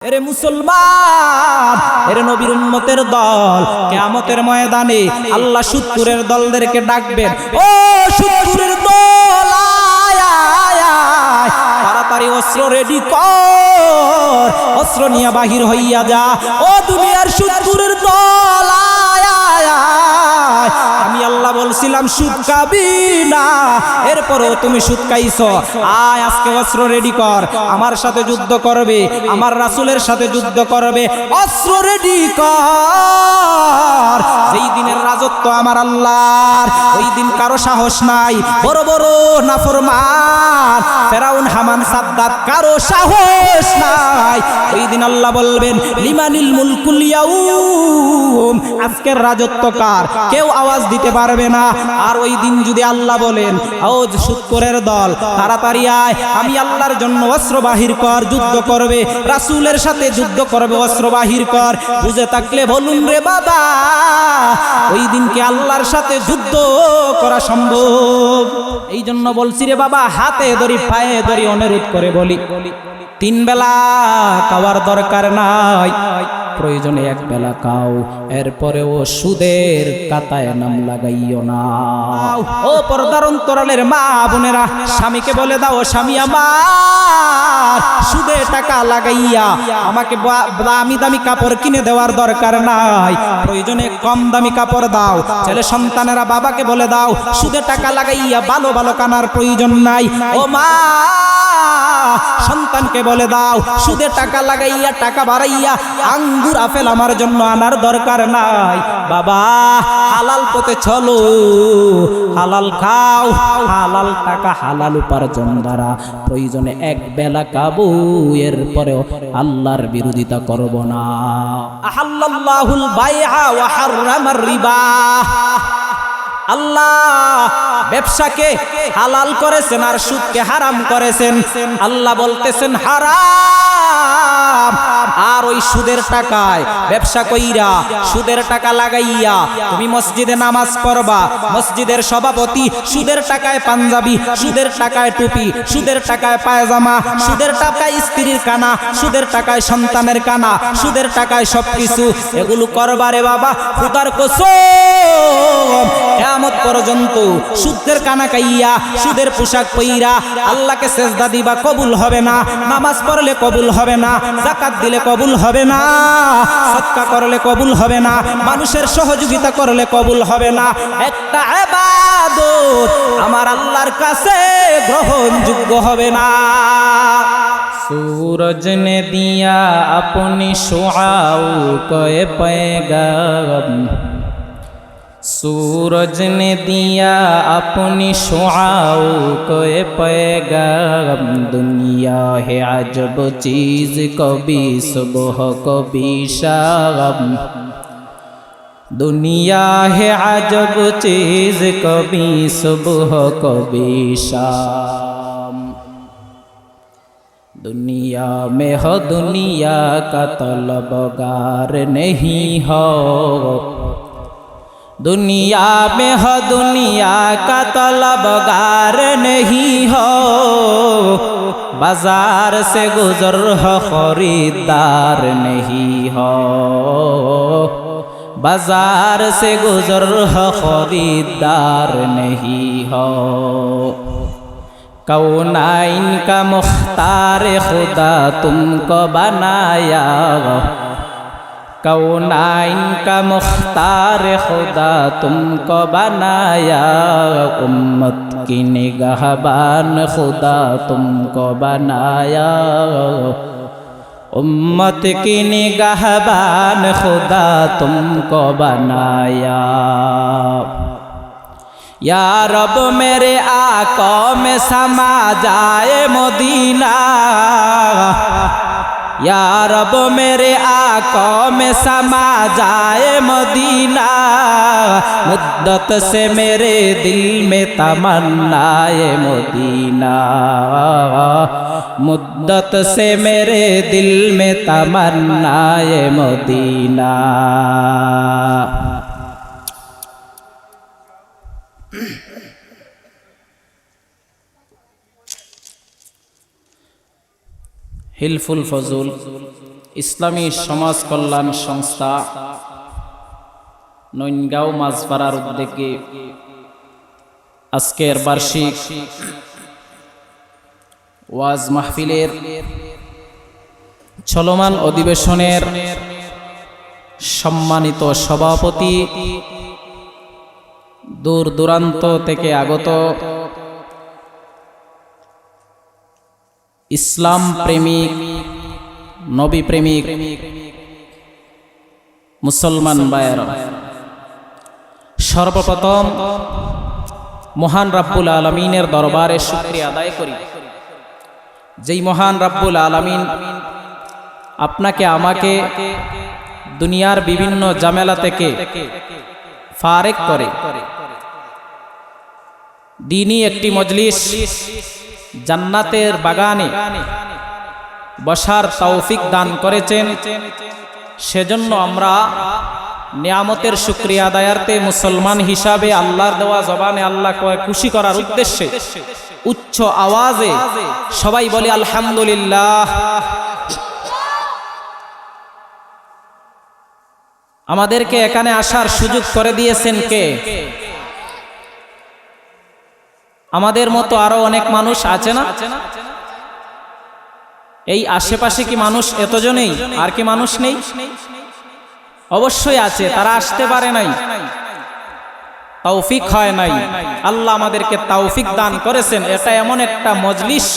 এরে মুসলমান, এরে নবীর উম্মতের দল, কিয়ামতের ময়দানে আল্লাহ সুদখোরের দলদেরকে ডাকবেন, ও সুদখোরের দল, আয় আয় আয়, তাড়াতাড়ি অস্ত্র রেডি কর, অস্ত্র নিয়ে বাহির হইয়া যা। ও দুনিয়ার সুদখোরের দল, আয় আয় আয়, আমি আল্লাহ বলছিলাম সুদ খাবি না, এরপরও তুমি সুদ খাইছো। আয় আজকে অস্ত্র রেডি কর, আমার সাথে যুদ্ধ করবে, আমার রাসূলের সাথে যুদ্ধ করবে, অস্ত্র রেডি কর। যেই দিনের রাজত্ব আমার আল্লাহর, ওই দিন কারো সাহস নাই, বড় বড় নাফরমান ফেরাউন হামান সাদ্দাত কারো সাহস নাই। ওই দিন আল্লাহ বলবেন লিমানিল মুলকুল ইয়াউম, আজকের রাজত্ব কার, কেউ আওয়াজ দিতে পারবে না। আর ওই দিন যদি আল্লাহ বলেন ও সুদখোরের দল, তাড়াতাড়ি আয়, আমি আল্লাহর জন্য অস্ত্র বাহির কর, যুদ্ধ করবে, রাসূলের সাথে যুদ্ধ করবে, অস্ত্র বাহির কর। বুঝে থাকলে বলুন রে বাবা, ওই দিন কি আল্লাহর সাথে যুদ্ধ করা সম্ভব? এই জন্য বলছি রে বাবা, হাতে ধরি পায়ে ধরি অনুরোধ করে বলি, তিন বেলা খাওয়ার দরকার নাই, প্রয়োজনে এক বেলা খাও, এরপরেও সুদের কাতায় নাম লাগাইও না। ও পর্দার অন্তরালের মা বোনেরা, স্বামীকে বলে দাও, স্বামী আমার সুদে টাকা লাগাইয়া আমাকে দামি দামি কাপড় কিনে দেওয়ার দরকার নাই, প্রয়োজনে কম দামি কাপড় দাও। ছেলে সন্তানেরা বাবাকে বলে দাও, সুদে টাকা লাগাইয়া ভালো ভালো কানার প্রয়োজন নাই। ও মা সন্তানকে বলে দাও, সুদে টাকা লাগাইয়া টাকা বাড়াইয়া আঙ্গুর আপেল আমার জন্য আনার দরকার নাই। বাবা হালাল পথে চলো, হালাল খাও, হালাল টাকা হালাল উপার্জন দ্বারা প্রয়োজনে এক বেলা খাবো, এরপরেও আল্লাহর বিরোধিতা করব না। আহাল্লাল্লাহুল বাইআ ওয়া হাররামার রিবা, আল্লাহ ব্যবসাকে হালাল করেছেন আর সুদকে হারাম করেছেন। আল্লাহ বলতেছেন হারাম। আর ওই সুদের টাকায় ব্যবসা কইরা, সুদের টাকা লাগাইয়া তুমি মসজিদে নামাজ পড়বা, মসজিদের সভাপতি সুদের টাকায় পাঞ্জাবি, সুদের টাকায় টুপি, সুদের টাকায় পায়জামা, সুদের টাকায় স্ত্রীর কানা, সুদের টাকায় সন্তানের কানা, সুদের টাকায় সবকিছু, এগুলো করবারে বাবা খোদার কসম কিয়ামত পর্যন্ত সুদের কানা খাইয়া, সুদের পোশাক পইরা আল্লাহকে সেজদা দিবা, কবুল হবে না। নামাজ পড়লে কবুল হবে না, যাকাত দিলে কবুল হবে না, সদকা করলে কবুল হবে না, মানুষের সহযোগিতা করলে কবুল হবে না। একটা ইবাদত আমার আল্লাহর কাছে গ্রহণযোগ্য হবে না। सूरज ने दिया अपनी शुआओं को पैगाम, सूरज ने दिया अपनी शुआओं को पैगाम, दुनिया है अजब चीज़, कभी सुबह कभी शाम, दुनिया है अजब चीज़, कभी सुबह कभी शाम। दुनिया में हो दुनिया का तलबगार नहीं हो, दुनिया में हो दुनिया का तलबगार नहीं हो, बाजार से गुजर हो खरीदार नहीं हो, बाजार से गुजर हो खरीदार नहीं हो। कौनाइन का मुख्तार खुदा तुमको बनाया, कौनाइन का मुख्तार खुदा तुमको बनाया, उम्मत की निगहबान खुदा तुमको बनाया, उम्मत की निगहबान खुदा तुमको बनाया। या रब मेरे आका में समा जाए मदीना, या रब मेरे आका में समा जाए मदीना, मुद्दत से मेरे दिल में तमन्नाए मदीना, मुद्दत से मेरे दिल में तमन्नाए मदीना। हिल्फुल फजूल ইসলামী সমাজ কল্যাণ সংস্থা নইনগাঁও মাঝপাড়ার উদ্যোগে আজকের বার্ষিক ওয়াজ মাহফিলের চলমান অধিবেশনের সম্মানিত সভাপতি, দূর দূরান্ত থেকে আগত ইসলাম প্রেমিক, নবী প্রেমিক মুসলমান ভাইয়েরা, সর্বপ্রথম মহান রাব্বুল আলামিনের দরবারে শুকরিয়া আদায় করি, যেই মহান রাব্বুল আলামিন আপনাকে আমাকে দুনিয়ার বিভিন্ন ঝামেলা থেকে ফারেক করে দ্বীনি একটি মজলিস জান্নাতের বাগানে বসার তৌফিক দান করেছেন। সেজন্য আমরা নিয়ামতের শুকরিয়া আদায়ার্থে মুসলমান হিসাবে আল্লাহর দেওয়া জবানে আল্লাহকে খুশি করার উদ্দেশ্যে উচ্চ আওয়াজে সবাই বলি আলহামদুলিল্লাহ। আমাদেরকে এখানে আসার সুযোগ করে দিয়েছেন কে? আমাদের মতো আরো অনেক মানুষ আছে না? এই আশেপাশে কি মানুষ এতজনেই? আর কি মানুষ নেই? অবশ্যই আছে, তারা আসতে পারে নাই, তৌফিক হয় নাই। আল্লাহ আমাদেরকে তৌফিক দান করেছেন। এটা এমন একটা মজলিস,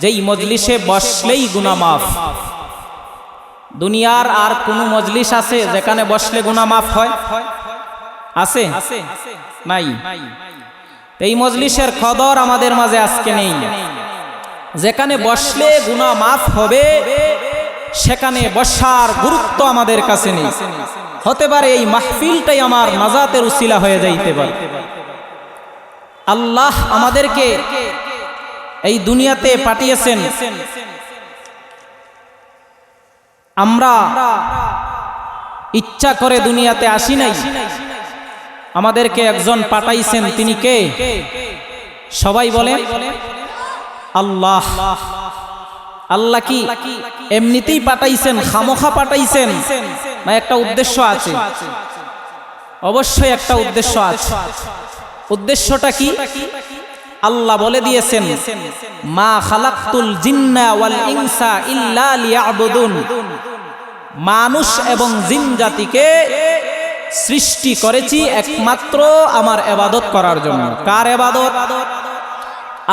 যেই মজলিসে বসলেই গুনাহ মাফ। দুনিয়ার আর কোন মজলিস আছে যেখানে বসলে গুনাহ মাফ হয়? আছে? নাই। এই মজলিসের কদর আমাদের মাঝে আজকে নেই। যেখানে বসলে গুনাহ মাফ হবে সেখানে বসার গুরুত্ব আমাদের কাছে নেই। হতে পারে এই মাহফিলটাই আমার নাজাতের উসিলা হয়ে যাইতে পারে। আল্লাহ আমাদেরকে এই দুনিয়াতে পাঠিয়েছেন, আমরা ইচ্ছা করে দুনিয়াতে আসি নাই। আমাদেরকে একজন পাঠাইছেন, তিনি কে? সবাই বলে আল্লাহ। আল্লাহ কি এমনিতেই পাঠাইছেন, খামোখা পাঠাইছেন, না একটা উদ্দেশ্য আছে? অবশ্যই একটা উদ্দেশ্য আছে। উদ্দেশ্যটা কি? আল্লাহ বলে দিয়েছেন, মা খালাকতুল জিন্না ওয়াল ইনসা ইল্লা লিয়াবুদুন। মানুষ এবং জিন জাতিকে সৃষ্টি করেছি একমাত্র আমার ইবাদত করার জন্য। কার ইবাদত?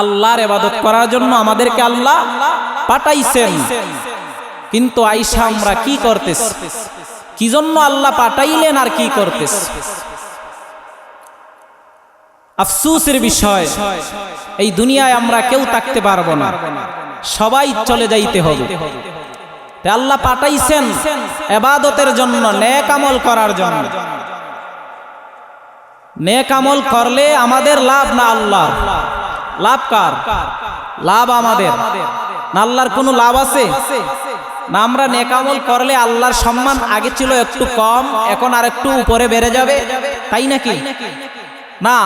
আল্লাহর ইবাদত করার জন্য আমাদেরকে আল্লাহ পাঠাইছেন। কিন্তু আইসা আমরা কি করতেছি? কি জন্য আল্লাহ পাঠাইলেন আর কি করতেছি? আফসোসের বিষয়, এই দুনিয়ায় আমরা কেউ থাকতে পারবো না, সবাই চলে যাইতে হবে। আল্লাহ পাঠাইছেন ইবাদতের জন্য, নেক আমল করার জন্য। নেক আমল করলে আমাদের লাভ না আল্লাহর? লাভ কার? লাভ আমাদের না আল্লাহর? কোনো লাভ আছে না? আমরা নেক আমল করলে আল্লাহর সম্মান আগে ছিল একটু কম, এখন আর একটু উপরে বেড়ে যাবে, তাই নাকি? না,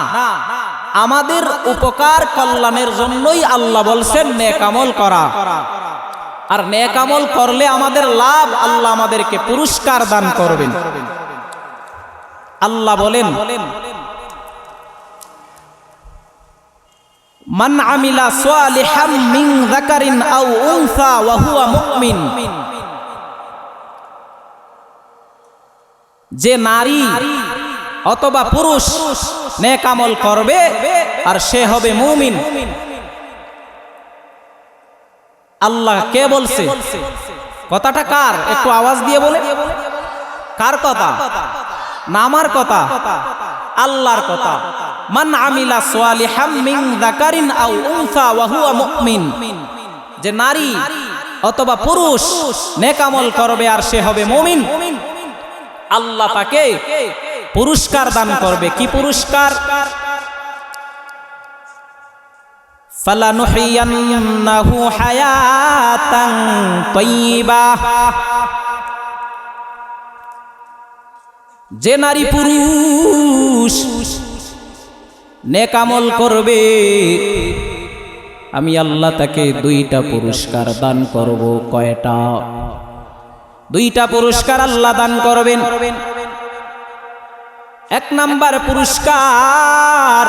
আমাদের উপকার কল্যাণের জন্যই আল্লাহ বলছেন নেক আমল করা। আর নেক আমল করলে আমাদের লাভ, আল্লাহ আমাদেরকে পুরস্কার দান করবেন। আল্লাহ বলেন, মান আমিলা সালিহাম মিন যাকারিন আও উনসা ওয়া হুয়া মুমিন। যে নারী অথবা পুরুষ নেক আমল করবে আর সে হবে মুমিন। আল্লাহ কে বলছে? কথাটা কার? একটু আওয়াজ দিয়ে বলে। কার কথা? না আমার কথা, আল্লাহর কথা। মান আমিলা সালিহাম মিন যাকারিন আও উনসা ওয়া হুয়া মুমিন। যে নারী অথবা পুরুষ নেক আমল করবে আর সে হবে মুমিন, আল্লাহ তাকে পুরস্কার দান করবে। কি পুরস্কার? ফালানুহিয়ান্নাহু হায়াতান তাইয়্যিবা। যে নারী পুরুষ নেক আমল করবে আমি আল্লাহ তাকে দুইটা পুরস্কার দান করব। কয়টা? দুইটা পুরস্কার আল্লাহ দান করবেন। এক নাম্বার পুরস্কার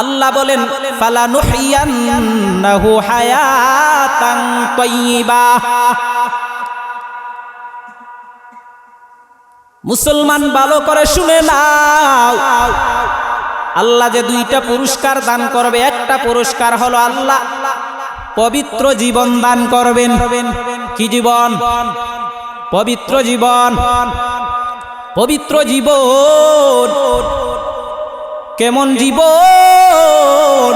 আল্লাহ বলেন ফালানুহিয়ান্নাহু হায়াতান তাইয়্যিবা। মুসলমান ভালো করে শুনে নাও, আল্লাহ যে দুইটা পুরস্কার দান করবে, একটা পুরস্কার হলো আল্লাহ পবিত্র জীবন দান করবেন। কি জীবন? পবিত্র জীবন। পবিত্র জীবন কেমন জীবন?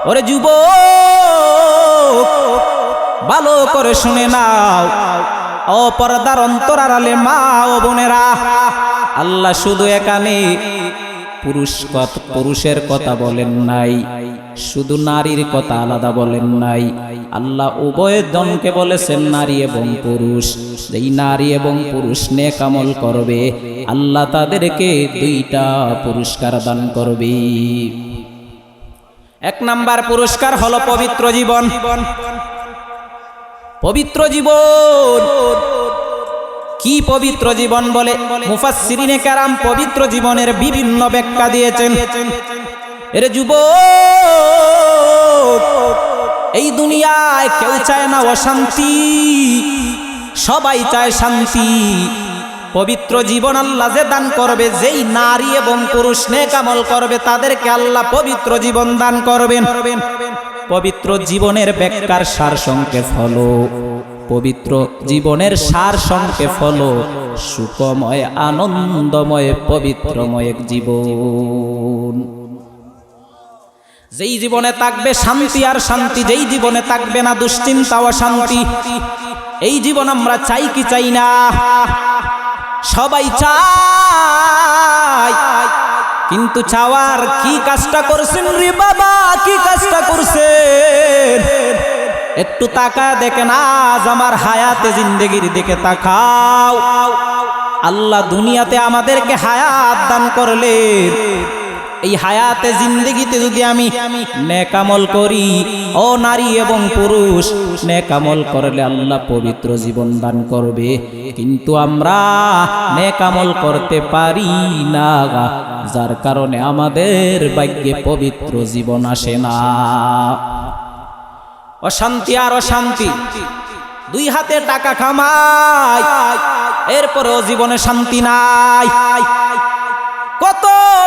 ওরে যুবক ভালো করে শুনে নাও, অপরদার অন্তর আড়ালে মা ও বোনেরা, আল্লাহ শুধু এখানে পুরুষের কথা বলেন নাই, শুধু নারীর কথা আলাদা বলেন নাই। আল্লাহ উভয় জনকে বলেছেন, নারী এবং পুরুষ। এই নারী এবং পুরুষ নেক আমল করবে, আল্লাহ তাদেরকে দুইটা পুরস্কার দান করবে। এক নাম্বার পুরস্কার হলো পবিত্র জীবন। পবিত্র জীবন কি? পবিত্র জীবন বলে মুফাসসিরিনে কেরাম পবিত্র জীবনের বিভিন্ন ব্যাখ্যা দিয়েছেন। এর যুবক, এই দুনিয়ায় কেউ চায় না অশান্তি, সবাই চায় শান্তি। পবিত্র জীবন আল্লাহ যে দান করবে, যেই নারী এবং পুরুষ নেক আমল করবে, তাদেরকে আল্লাহ পবিত্র জীবন দান করবেন। পবিত্র জীবনের ব্যাখ্যার সার সংক্ষেপ হলো, পবিত্র জীবনের সার সংক্ষেপ হলো সুখময়, আনন্দময়, পবিত্রময় এক জীবন। যেই জীবনে থাকবে শান্তি আর শান্তি, যেই জীবনে থাকবে না দুশ্চিন্তা ও শান্তি। এই জীবন আমরা চাই কি চাই না? সবাই চায়, কিন্তু চাওয়ার কি কাজটা করছেন রে বাবা? কি কাজটা করছেন? একটু তাকায় দেখেন, আজ আমার হায়াতে জিন্দেগির দিকে তাকাও। আল্লাহ দুনিয়াতে আমাদেরকে হায়াত দান করলেন, এই হায়াতে জিন্দেগিতে যদি আমি নেক আমল করি, ও নারী এবং পুরুষ নেক আমল করলে আল্লাহ পবিত্র জীবন দান করবে। কিন্তু আমরা নেক আমল করতে পারি না, যার কারণে আমাদের ভাগ্যে পবিত্র জীবন আসে না। অশান্তি আর অশান্তি, দুই হাতে টাকা কামাই, এরপরেও জীবনে শান্তি নাই। কত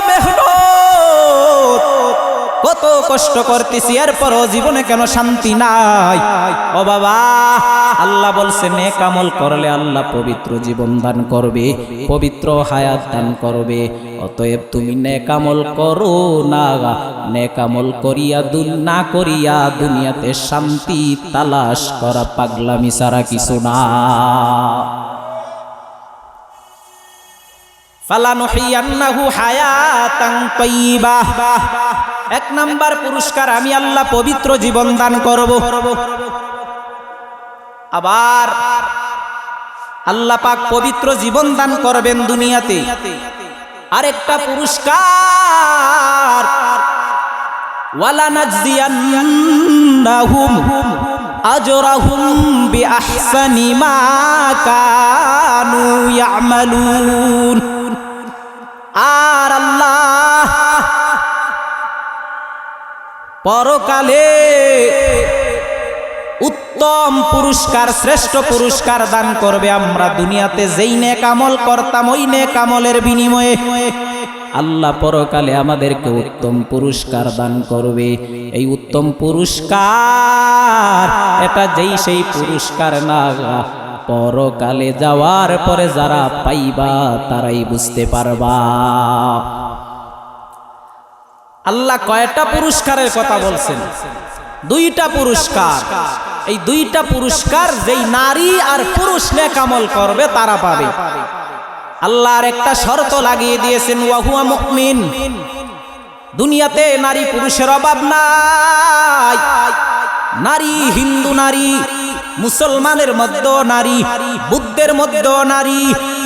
মেহনত, কত কষ্ট করতেছি, এরপরও জীবনে কেন শান্তি নাই? ও বাবা, আল্লাহ বলছে নেক আমল করলে আল্লাহ পবিত্র জীবন দান করবে, পবিত্র হায়াত দান করবে। অতএব তুমি নেক আমল করো না, নেক আমল করিয়া না করিয়া দুনিয়াতে শান্তি তালাশ করা পাগলামি ছাড়া কিছু না। ফালানুহিয়ান্নাহু হায়াতান তাইয়্যিবা। এক নাম্বার পুরস্কার আমি আল্লাহ পবিত্র জীবন দান করব। আবার আল্লাহ পাক পবিত্র জীবন দান করবেন দুনিয়াতে। আরেকটা পুরস্কার, ওয়ালা নাজজিয়ান্নাহুম আজরাহুম বিআহসানি মা কানু ইয়ামালুন। আর আল্লাহ পরকালে উত্তম পুরস্কার, শ্রেষ্ঠ পুরস্কার দান করবে। আমরা দুনিয়াতে যেই নেক আমল করতাম, ওই নেক আমলের বিনিময়ে আল্লাহ পরকালে আমাদেরকে উত্তম পুরস্কার দান করবে। এই উত্তম পুরস্কার, এটা যেই সেই পুরস্কার না, পরকালে যাওয়ার পরে যারা পাইবা তারাই বুঝতে পারবা। আল্লাহ কয়টা পুরস্কারের কথা বলছেন? দুইটা পুরস্কার। এই দুইটা পুরস্কার যেই নারী আর পুরুষ নেক আমল করবে তারা পাবে। আল্লাহর একটা শর্ত লাগিয়ে দিয়েছেন, ওয়া হুয়া মুমিন। দুনিয়াতে নারী পুরুষের অভাব নাই। নারী হিন্দু নারী, মুসলমানের মধ্যে নারী, বুদ্ধ বৌদ্ধের মধ্যেও নারী,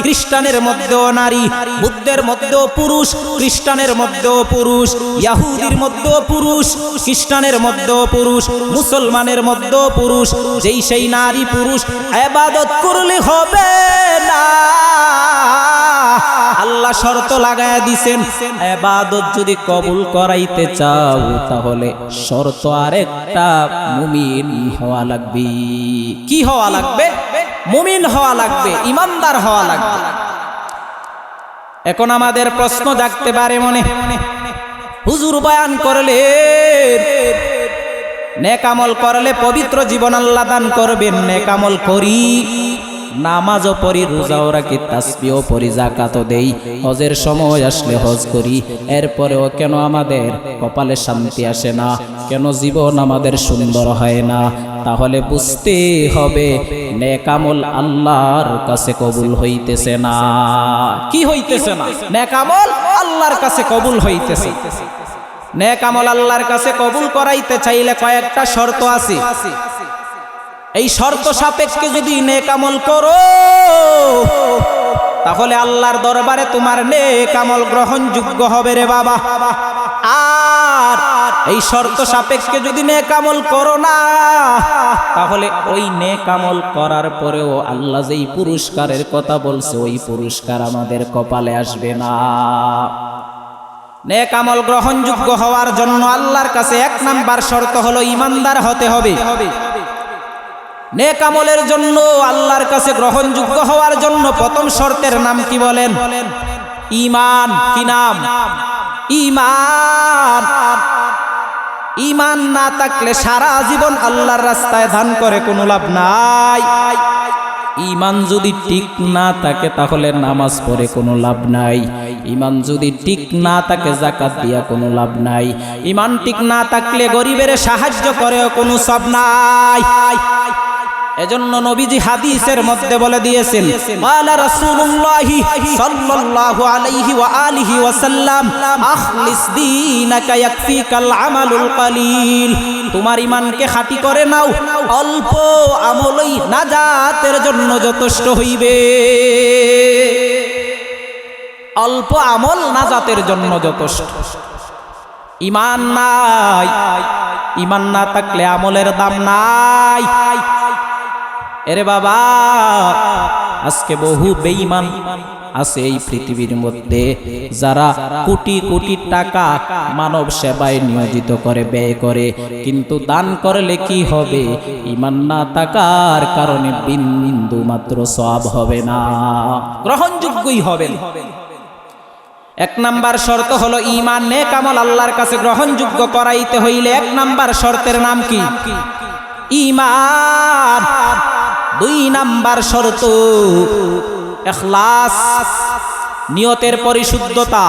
খ্রিস্টানের মধ্যেও নারী, বুদ্ধের মধ্যেও পুরুষ, খ্রিস্টানের মধ্যেও পুরুষ, ইহুদির মধ্যেও পুরুষ, খ্রিস্টানের মধ্যেও পুরুষ, মুসলমানের মধ্যেও পুরুষ। যেই সেই নারী পুরুষ ইবাদত করলে হবে না, আল্লাহ শর্ত লাগায়া দিছেন, ইবাদত যদি কবুল করাইতে চাও তাহলে শর্ত আরেকটা, মুমিন হওয়া লাগবে। কি হওয়া লাগবে? মুমিন হওয়া লাগবে, ইমানদার হওয়া লাগবে। এখন আমাদের প্রশ্ন জাগতে পারে মনে, হুজুর বয়ান করলে নেক আমল করলে পবিত্র জীবন আল্লাহ দান করবেন, নেক আমল করি, নামাজও পড়ি, রোজাও রাখি, তাসবিহও পড়ি, যাকাতও দেই, হজের সময় আসলে হজ করি, এরপরেও কেন আমাদের কপালে শান্তি আসে না? কেন জীবন আমাদের সুন্দর হয় না? তাহলে বুঝতে হবে নেক আমল আল্লাহর কাছে কবুল হইতেছে না। কি হইতেছে না? নেক আমল আল্লাহর কাছে কবুল হইতেছে। নেক আমল আল্লাহর কাছে কবুল করাইতে চাইলে কয়েকটা শর্ত আছে। এই শর্ত সাপেক্ষে যদি নেক আমল করো তাহলে আল্লাহর দরবারে তোমার নেক আমল গ্রহণযোগ্য হবে রে বাবা। আর এই শর্ত সাপেক্ষে যদি নেক আমল করো না তাহলে ওই নেক আমল করার পরেও আল্লাহ যেই পুরস্কারের কথা বলছে ওই পুরস্কার আমাদের কপালে আসবে না। নেক আমল গ্রহণযোগ্য হওয়ার জন্য আল্লাহর কাছে এক নাম্বার শর্ত হলো ইমানদার হতে হবে। নেক আমলের জন্য আল্লাহর কাছে গ্রহণযোগ্য হওয়ার জন্য প্রথম শর্তের নাম কি বলেন? ঈমান। কি নাম? ঈমান। ঈমান না থাকলে সারা জীবন আল্লাহর রাস্তায় দান করে কোনো লাভ নাই। ঈমান যদি ঠিক না থাকে তাহলে নামাজ পড়ে কোনো লাভ নাই। ঈমান যদি ঠিক না থাকে যাকাত দিয়া কোনো লাভ নাই। ঈমান ঠিক না থাকলে গরিবের সাহায্য করেও কোনো সব নাই। এজন্য নবীজি হাদিসের মধ্যে বলে দিয়েছেন, ওয়ালা রাসূলুল্লাহি সাল্লাল্লাহু আলাইহি ওয়া আলিহি ওয়াসাল্লাম, আখলিস দীনাকা ইয়াকফিকাল আমালুল কালিল। তোমার ঈমানকে খাঁটি করে নাও, অল্প আমলই নাজাতের জন্য যথেষ্ট হইবে। অল্প আমল নাজাতের জন্য যথেষ্ট। ঈমান নাই, ঈমান না থাকলে আমলের দাম নাই। এরে বাবা, আজকে বহু বেঈমান আছে এই পৃথিবীর মধ্যে যারা কোটি কোটি টাকা মানব সেবায় নিয়োজিত করে, ব্যয় করে, কিন্তু দান করলে কি হবে? ঈমান না থাকার কারণে বিন্দু মাত্র সওয়াব হবে না, গ্রহণযোগ্যই হবে না। এক নাম্বার শর্ত হলো ঈমান। নেক আমল আল্লাহর কাছে গ্রহণযোগ্য করাইতে হইলে এক নাম্বার শর্তের নাম কি? ঈমান। দুই নাম্বার শর্ত ইখলাস, নিয়তের পরিশুদ্ধতা।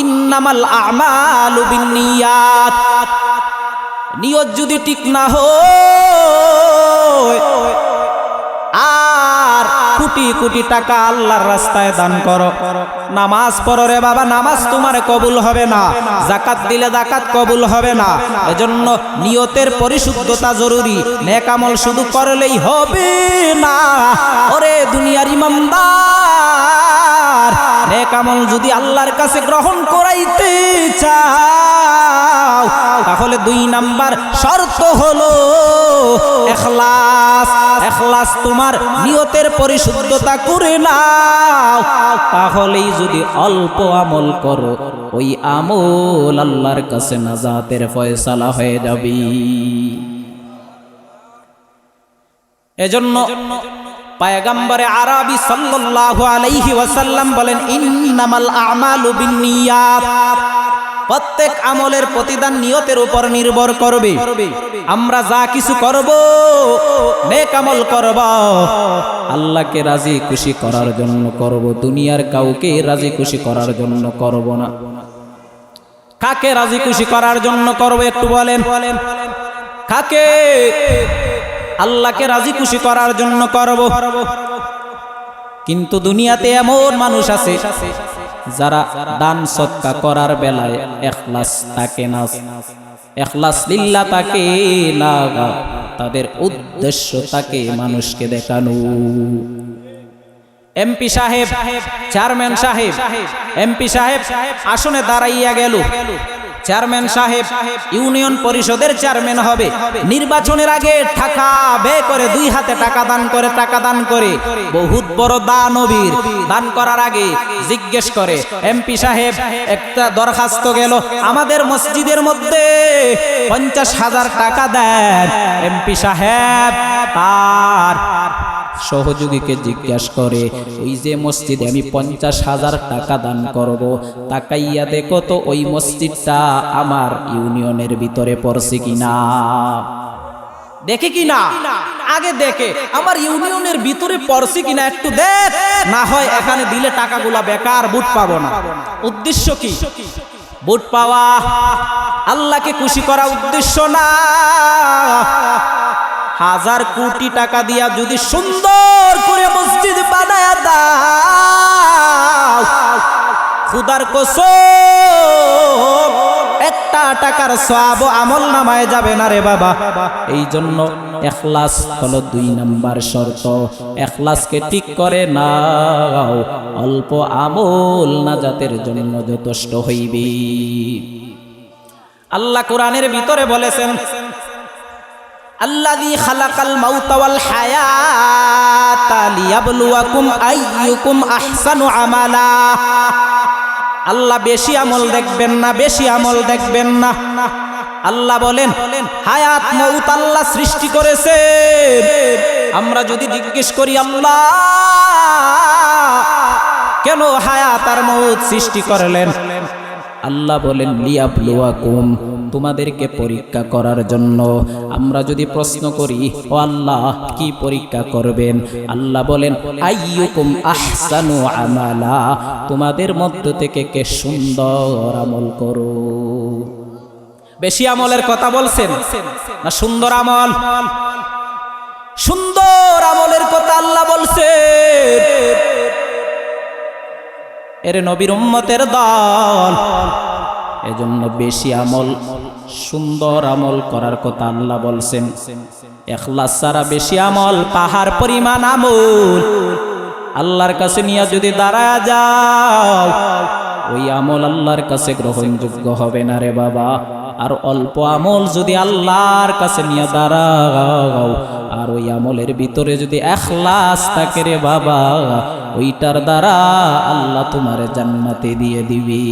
ইন্নামাল আ'মালু বিন্নিয়াত। নিয়ত যদি ঠিক না হয় আর কোটি কোটি টাকা আল্লাহর রাস্তায় দান করো, নামাজ পড়ো রে বাবা, নামাজ তোমার কবুল হবে না। যাকাত দিলে যাকাত কবুল হবে না। এজন্য নিয়তের পরিশুদ্ধতা জরুরি। নেক আমল শুধু করলেই হবে না। ওরে দুনিয়ার ইমানদার, নেক আমল যদি আল্লাহর কাছে গ্রহণ করাইতে চাও তাহলে দুই নাম্বার শর্ত হলো ইখলাস। ইখলাস তোমার নিয়তের পরিশুদ্ধতা করে নাও, তাহলেই যদি অল্প আমল করো ওই আমল আল্লাহর কাছে নাজাতের ফয়সালা হয়ে যাবে। এজন্য পয়গম্বরে আরবি সাল্লাল্লাহু আলাইহি ওয়াসাল্লাম বলেন, ইন্নামাল আ'মালু বিন্নিয়াত। প্রত্যেক আমলের প্রতিদান নিয়তের উপর নির্ভর করবে। আমরা যা কিছু করব, নেক আমল করব, আল্লাহকে রাজি খুশি করার জন্য করব, দুনিয়ার কাউকে রাজি খুশি করার জন্য করব না। কাকে রাজি খুশি করার জন্য করব একটু বলেন? কাকে? আল্লাহকে রাজি খুশি করার জন্য করব। কিন্তু দুনিয়াতে এমন মানুষ আছে যারা দান সদকা করার বেলায় ইখলাস থাকে না, ইখলাস লিল্লাহ থাকে না, তাদের উদ্দেশ্য থাকে মানুষকে দেখানো। এমপি সাহেব, চেয়ারম্যান সাহেব, এমপি সাহেব আসনে দাঁড়াইয়া গেল, চেয়ারম্যান সাহেব ইউনিয়ন পরিষদের চেয়ারম্যান হবে। নির্বাচনের আগে টাকা ব্যয় করে, 2 হাতে টাকা দান করে বহুত বড় দানবীর। দান করার আগে জিজ্ঞেস করে, এমপি সাহেব একটা দরখাস্ত গেল, আমাদের মসজিদের মধ্যে 50,000 টাকা দেন। এমপি সাহেব তার সহযোগীকে জিজ্ঞাসা করে, ওই যে মসজিদে আমি 50,000 টাকা দান করব, তাকাইয়া দেখো তো ওই মসজিদটা আমার ইউনিয়নের ভিতরে পড়ছে কিনা। দেখে কিনা, আগে দেখে আমার ইউনিয়নের ভিতরে পড়ছে কিনা একটু দেখ, না হয় এখানে দিলে টাকাগুলা বেকার, ভোট পাবো না। উদ্দেশ্য কি? ভোট পাওয়া, আল্লাহকে খুশি করা উদ্দেশ্য না। 1000 কোটি টাকা দিয়া যদি সুন্দর করে মসজিদ বানায়া দাও, খুদার কসম একটা টাকার সওয়াব আমল নামায় যাবে না রে বাবা। এই জন্য ইখলাস হলো 2 নাম্বার শর্ত। ইখলাসকে ঠিক করে নাও, অল্প আমল নাজাতের জন্য যথেষ্ট হইবে। আল্লাহ কোরআনের ভিতরে বলেছেন, আল্লাযী খালাকাল মাউতা ওয়াল হায়াতা লিয়াবলুয়াকুম আইয়ুকুম আহসানু আমালা। আল্লাহ বেশি আমল দেখবেন না, বেশি আমল দেখবেন না। আল্লাহ বলেন হায়াত মউত আল্লাহ সৃষ্টি করেছে। আমরা যদি জিজ্ঞেস করি আল্লাহ কেন হায়াত আর মউত সৃষ্টি করলেন, আল্লাহ বলেন লিয়াবলুয়াকুম, তোমাদেরকে পরীক্ষা করার জন্য। আমরা যদি প্রশ্ন করি, ও আল্লাহ কি পরীক্ষা করবেন, আল্লাহ বলেন আইয়ুকুম আহসানু আমালা, তোমাদের মধ্য থেকে কে সুন্দর আমল করো। বেশি আমলের কথা বলছেন না সুন্দর আমল? সুন্দর আমলের কথা আল্লাহ বলছেন। এরে নবীর উম্মতের দল, এজন্য বেশি আমল, সুন্দর আমল করার কথা আল্লাহ বলছেন। ইখলাস ছাড়া বেশি আমল, পাহাড় পরিমাণ আমল আল্লাহর কাছে নিয়ে যদি দাঁড়ায় যাও, ওই আমল আল্লাহর কাছে গ্রহণযোগ্য হবে না রে বাবা। আর অল্প আমল যদি আল্লাহর কাছে নিয়ে দাঁড়াও, আর ওই আমলের ভিতরে যদি ইখলাস থাকে রে বাবা, ওইটার দ্বারা আল্লাহ তোমারে জান্নাতে দিয়ে দিবি।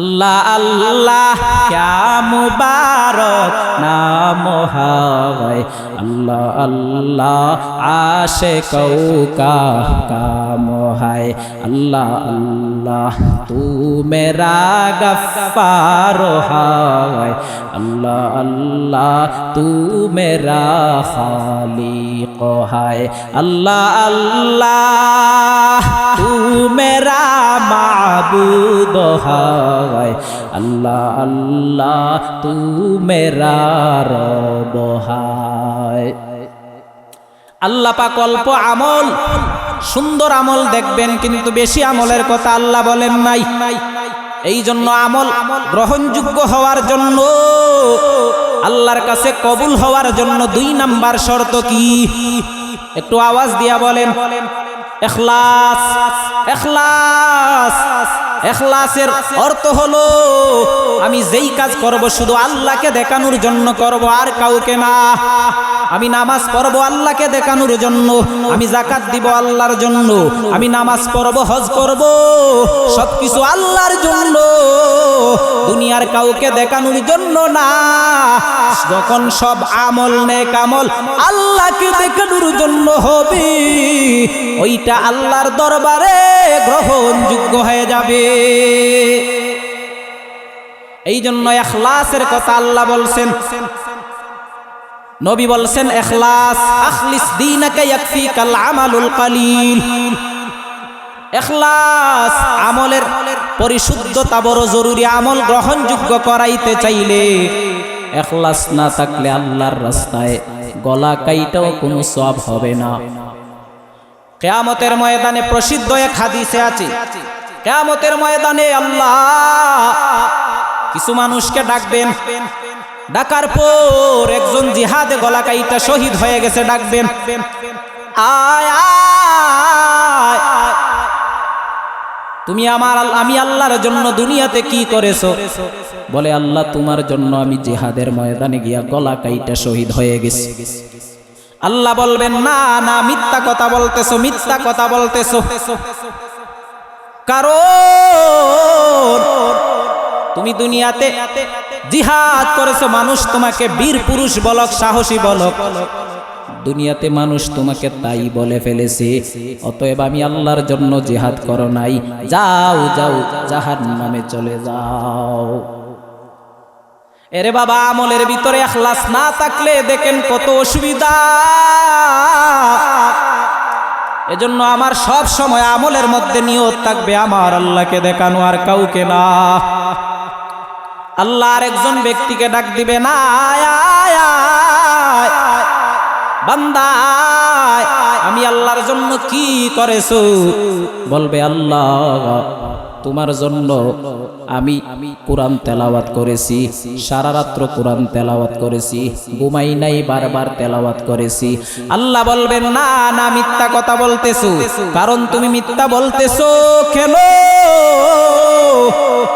আল্লাহ আল্লাহ ক্যা মুবারক নাম হয়, আল্লাহ আল্লাহ আশিকৌ কা কাম হয়, আল্লাহ আল্লাহ তু মেরা গফফার হয়, আল্লাহ আল্লাহ তু মেরা খালিক হয়, আল্লাহ আল্লাহ তু মেরা মাবুদ হয়, আল্লাহ আল্লাহ তু মেরা রব হয়। আল্লাহ পাক অল্প আমল, সুন্দর আমল দেখবেন, কিন্তু বেশি আমলের কথা আল্লাহ বলেন নাই। এই জন্য আমল গ্রহণযোগ্য হওয়ার জন্য, আল্লাহর কাছে কবুল হওয়ার জন্য 2 নাম্বার শর্ত কি? একটু আওয়াজ দিয়া বলেন। ইখলাস। ইখলাস, ইখলাসের অর্থ হলো আমি যেই কাজ করব শুধু আল্লাহকে দেখানোর জন্য করব, আর কাউকে না। আমি নামাজ পড়ব আল্লাহকে দেখানোর জন্য, আমি যাকাত দিব আল্লাহর জন্য, আমি নামাজ পড়ব, হজ করব, সবকিছু আল্লাহর জন্য, দুনিয়ার কাউকে দেখানোর জন্য না। যখন সব আমল নেক আমল আল্লাহকে দেখানোর জন্য হবে, ওইটা আল্লাহর দরবারে গ্রহণযোগ্য হয়ে যাবে। এই জন্য ইখলাসের কথা আল্লাহ বলছেন, নবী বলছেন ইখলাস, আখলিস দীনাকা ইয়াকফিকাল আমালুল কালিল। ইখলাস, আমলের পরিশুদ্ধতা বড় জরুরি। আমল গ্রহণযোগ্য করাইতে চাইলে ইখলাস না থাকলে আল্লাহর রাস্তায় গলা কাইটাও কোনো সওয়াব হবে না। কিয়ামতের ময়দানে প্রসিদ্ধ এক হাদিসে আছে, কিয়ামতের ময়দানে আল্লাহ কিছু মানুষকে ডাকবেন, ডাকার পর একজন জিহাদে গলা কাইটা শহীদ হয়ে গেছে, ডাকবেন আয় তুমি আমি আল্লাহর জন্য দুনিয়াতে কি করেছো? বলে আল্লাহ তোমার জন্য আমি জিহাদের ময়দানে গিয়া গলা কাইটা শহীদ হয়ে গেছি। আল্লাহ বলবেন না না, মিথ্যা কথা বলতেছো, মিথ্যা কথা বলতেছো। কারণ তুমি দুনিয়াতে জিহাদ করেছো, মানুষ তোমাকে বীর পুরুষ বলক, সাহসী বলক, দুনিয়াতে মানুষ তোমাকে তাই বলে ফেলেছে। অতএব আমি আল্লাহর জন্য জিহাদ করো নাই, যাও যাও জাহান্নামে চলে যাও। এরে বাবা, আমলের ভিতরে ইখলাস না থাকলে দেখেন কত অসুবিধা। এজন্য আমার সব সময় আমলের মধ্যে নিয়ত থাকবে আমার আল্লাহকে দেখানো, আর কাউকে না। আল্লাহ আর একজন ব্যক্তিকে ডাক দিবে না, বান্দা আমি আল্লাহর জন্য কি করেছো? বলবে আল্লাহ তোমার জন্য আমি কোরআন তেলাওয়াত করেছি, সারা রাত্র কোরআন তেলাওয়াত করেছি, ঘুমাই নাই, বারবার তেলাওয়াত করেছি। আল্লাহ বলবেন না না, মিথ্যা কথা বলতেছো। কারণ তুমি মিথ্যা বলতেছো কেন?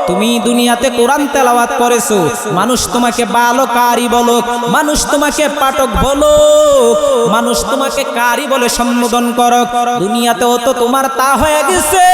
তুমি দুনিয়াতে কোরআন তেলাওয়াত করেছো, মানুষ তোমাকে ভালো কারি বলুক, মানুষ তোমাকে পাঠক বলুক, মানুষ তোমাকে কারি বলে সম্বোধন করুক, দুনিয়াতেও তো তোমার তা হয়ে গেছে।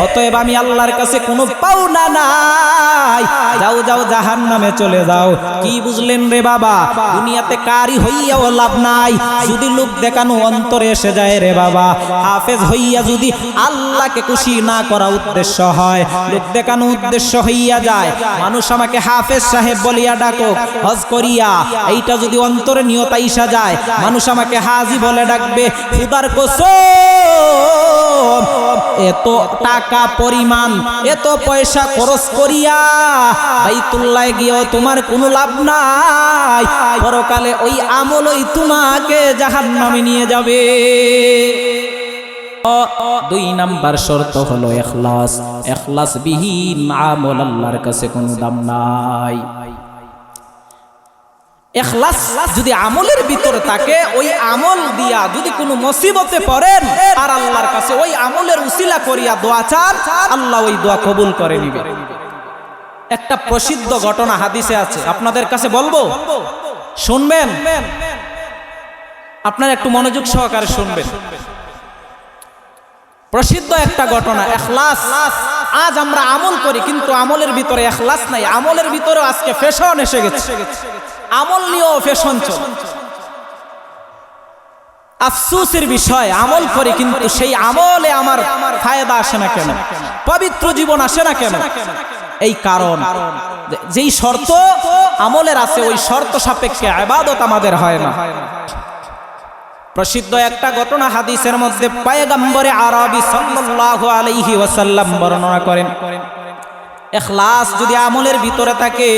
অতএব আমি আল্লাহর কাছে কোনো পাওনা নাই, যাও যাও জাহান্নামে চলে যাও। কি বুঝলেন রে বাবা? দুনিয়াতে কারি হইয়াও লাভ নাই যদি লোক দেখানো অন্তরে এসে যায় রে বাবা। হাফেজ হইয়া যদি আল্লাহকে খুশি না করা উদ্দেশ্য হয়, লোক দেখানো উদ্দেশ্য হইয়া যায়, মানুষ আমাকে হাফেজ সাহেব বলিয়া ডাকুক, হজ করিয়া এইটা যদি অন্তরে নিয়ত আইসা যায়, মানুষ আমাকে হাজি বলে ডাকবে, খুদার কসম এত টাকা পরিমাণ, এত পয়সা খরচ করিয়া বাইতুল্লাহ গিয়েও তোমার কোনো লাভ নাই, পরকালে ওই আমলই তোমাকে জাহান্নামে নিয়ে যাবে। 2 নাম্বার শর্ত হলো ইখলাস। ইখলাস বিহীন আমল আল্লাহর কাছে কোনো দাম নাই। ইখলাস যদি আমলের ভিতরে থাকে, ওই আমল দিয়া যদি কোনো মুসিবতে পড়েন আর আল্লাহর কাছে ওই আমলের উসিলা করিয়া দোয়া চান, আল্লাহ ওই দোয়া কবুল করে নিবে। একটা প্রসিদ্ধ ঘটনা হাদিসে আছে, আপনাদের কাছে বলবো, শুনবেন, আপনারা একটু মনোযোগ সহকারে শুনবেন। প্রসিদ্ধ একটা ঘটনা, ইখলাস। আজ আমরা আমল করি কিন্তু আমলের ভিতরে ইখলাস নাই। আমলের ভিতরে আজকে ফ্যাশন এসে গেছে, আমল নিয়েও ফ্যাশন চলে। আফসোসের বিষয়, আমল করি কিন্তু সেই আমলে আমার ফায়দা আসে না কেন, পবিত্র জীবন আসে না কেন? এই কারণ যেই শর্ত আমলের আছে ওই শর্ত সাপেক্ষে ইবাদত আমাদের হয় না। প্রসিদ্ধ একটা ঘটনা হাদিসের মধ্যে পয়গম্বরে আরবি সাল্লাল্লাহু আলাইহি ওয়াসাল্লাম বর্ণনা করেন, ইখলাস যদি আমলের ভিতরে থাকে,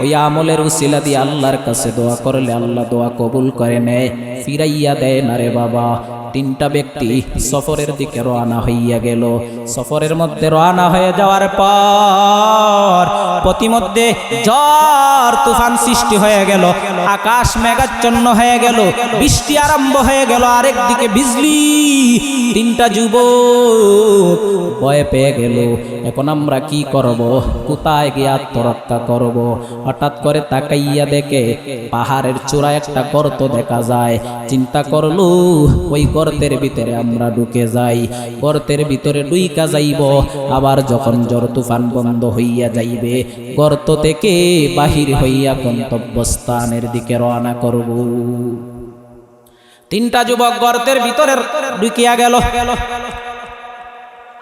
ওই আমলের উসিলা দিয়ে আল্লাহর কাছে দোয়া করলে আল্লাহ দোয়া কবুল করে নেয়, ফিরাইয়া দেয় না রে বাবা। 3টা ব্যক্তি সফরের দিকে রওনা হইয়া গেল। সফরের মধ্যে রওনা হয়ে যাওয়ার পর প্রতিমধ্যে ঝড় তুফান সৃষ্টি হয়ে গেল, আকাশ মেঘাচ্ছন্ন হয়ে গেল, বৃষ্টি আরম্ভ হয়ে গেল, আরেক দিকে বিজলি। 3টা যুবক ভয় পেয়ে গেল, এখন আমরা কি করব, কোথায় গিয়ে আত্মরক্ষা করব? হঠাৎ করে তাকাইয়া দেখে পাহাড়ের চূড়ায় একটা গর্ত দেখা যায়। চিন্তা করলো ওই গর্তের ভিতরে আমরা ঢুকে যাই, গর্তের ভিতরে ডুইকা যাইব, আবার যখন ঝড় তুফান বন্ধ হইয়া যাইবে গর্ত থেকে বাহির হইয়া গন্তব্যস্থানের দিকে রওনা করব। 3টা যুবক গর্তের ভিতরে ঢুকিয়া গেল।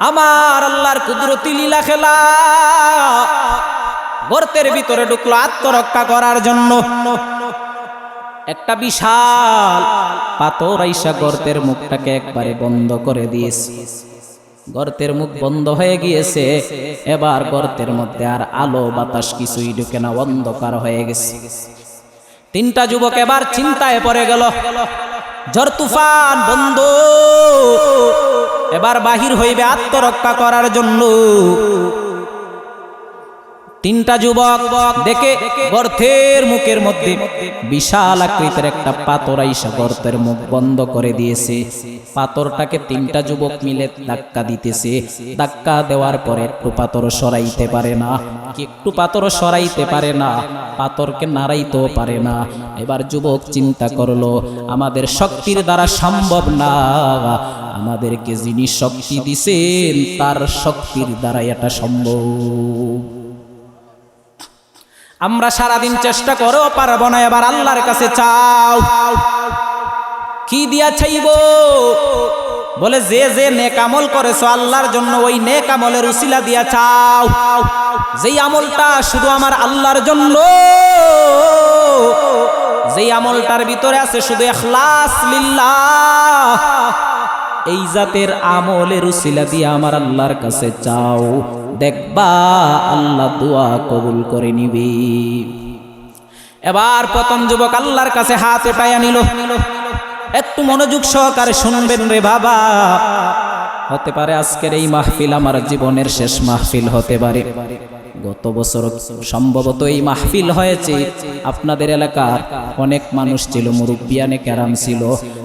আমার আল্লাহর কুদরতি লীলা খেলা, গর্তের ভিতরে ঢুকলো আত্মরক্ষা করার জন্য। একটা বিশাল পাথর আইসা গর্তের মুখটাকে একবারে বন্ধ করে দিয়েছে। গর্তের মুখ বন্ধ হয়ে গিয়েছে, এবার গর্তের মধ্যে আর আলো বাতাস কিছুই ঢুকে না, অন্ধকার হয়ে গেছে। 3টা যুবক এবার চিন্তায় পড়ে গেল, ঝড় তুফান বন্ধ, এবার বাহির হইবে আত্মরক্ষা করার জন্য। তিনটা যুবক দেখে গর্তের মুখের মধ্যে বিশাল আকৃতির একটা পাথর আইসা গর্তের মুখ বন্ধ করে দিয়েছে। পাথরটাকে তিনটা যুবক মিলে ধাক্কা দিতেছে। ধাক্কা দেওয়ার পরে একটু পাথর সরাইতে পারে না, একটু পাথর সরাইতে পারে না, পাথরকে নাড়াইতেও পারে না। এবার যুবক চিন্তা করলো, আমাদের শক্তির দ্বারা সম্ভব না, আমাদেরকে যিনি শক্তি দিছেন তার শক্তির দ্বারা এটা সম্ভব। আমরা সারাদিন চেষ্টা করো পারবো না, এবার আল্লাহর কাছে চাও। কি দিয়া চাইব? বলে যে যে নেক আমল করেছো আল্লাহর জন্য ওই নেক আমলের উসিলা দিয়া চাও। যেই আমলটা শুধু আমার আল্লাহর জন্য, যেই আমলটার ভিতরে আছে শুধু ইখলাস লিল্লাহ, এই জাতের আমলের উসিলা দিয়া আমার আল্লাহর কাছে চাও, দেখবা আল্লাহ দোয়া কবুল করে নিবি। এবার প্রথম যুবক আল্লাহর কাছে হাত উঠাইয়া নিল। একটু মনোযোগ সহকারে শুনবেন রে বাবা, হতে পারে আজকের এই মাহফিল আমার জীবনের শেষ মাহফিল হতে পারে। গত বছর সম্ভবত এই মাহফিল হয়েছে, আপনাদের এলাকার অনেক মানুষ ছিল, মুরব্বিয়ানে কেরাম ছিল।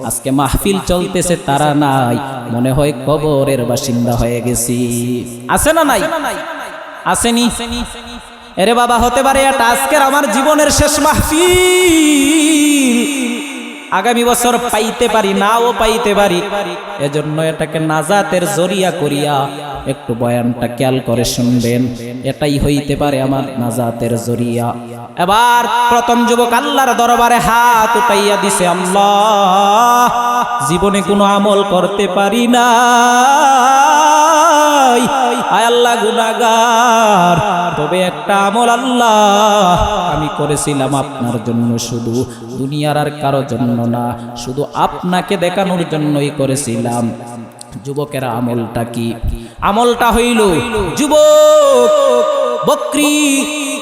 আজকে মাহফিল চলতেছে, তারা নাই, মনে হয় কবরের বাসিন্দা হয়ে গেছি। আছে না নাই? আসেনি? এরে বাবা, হতে পারে এটা আজকের আমার জীবনের শেষ মাহফিল। আগামী বছর পাইতে পারি, নাও পাইতে পারি। এজন্য এটাকে নাজাতের জরিয়া করিয়া একটু বয়ানটা খেয়াল করে শুনবেন, এটাই হইতে পারে আমার নাজাতের জরিয়া। এবার প্রথম যুবক আল্লাহর দরবারে হাত উঠাইয়া দিছে, আল্লাহ জীবনে কোনো আমল করতে পারি না, আয় আল্লাহ গুনাহগার, তবে একটা আমল আল্লাহ আমি করেছিলাম আপনার জন্য, শুধু দুনিয়ার আর কারো জন্য না, শুধু আপনাকে দেখানোর জন্যই করেছিলাম। যুবকেরা আমলটা কি? আমলটা হইল, যুবক বকরি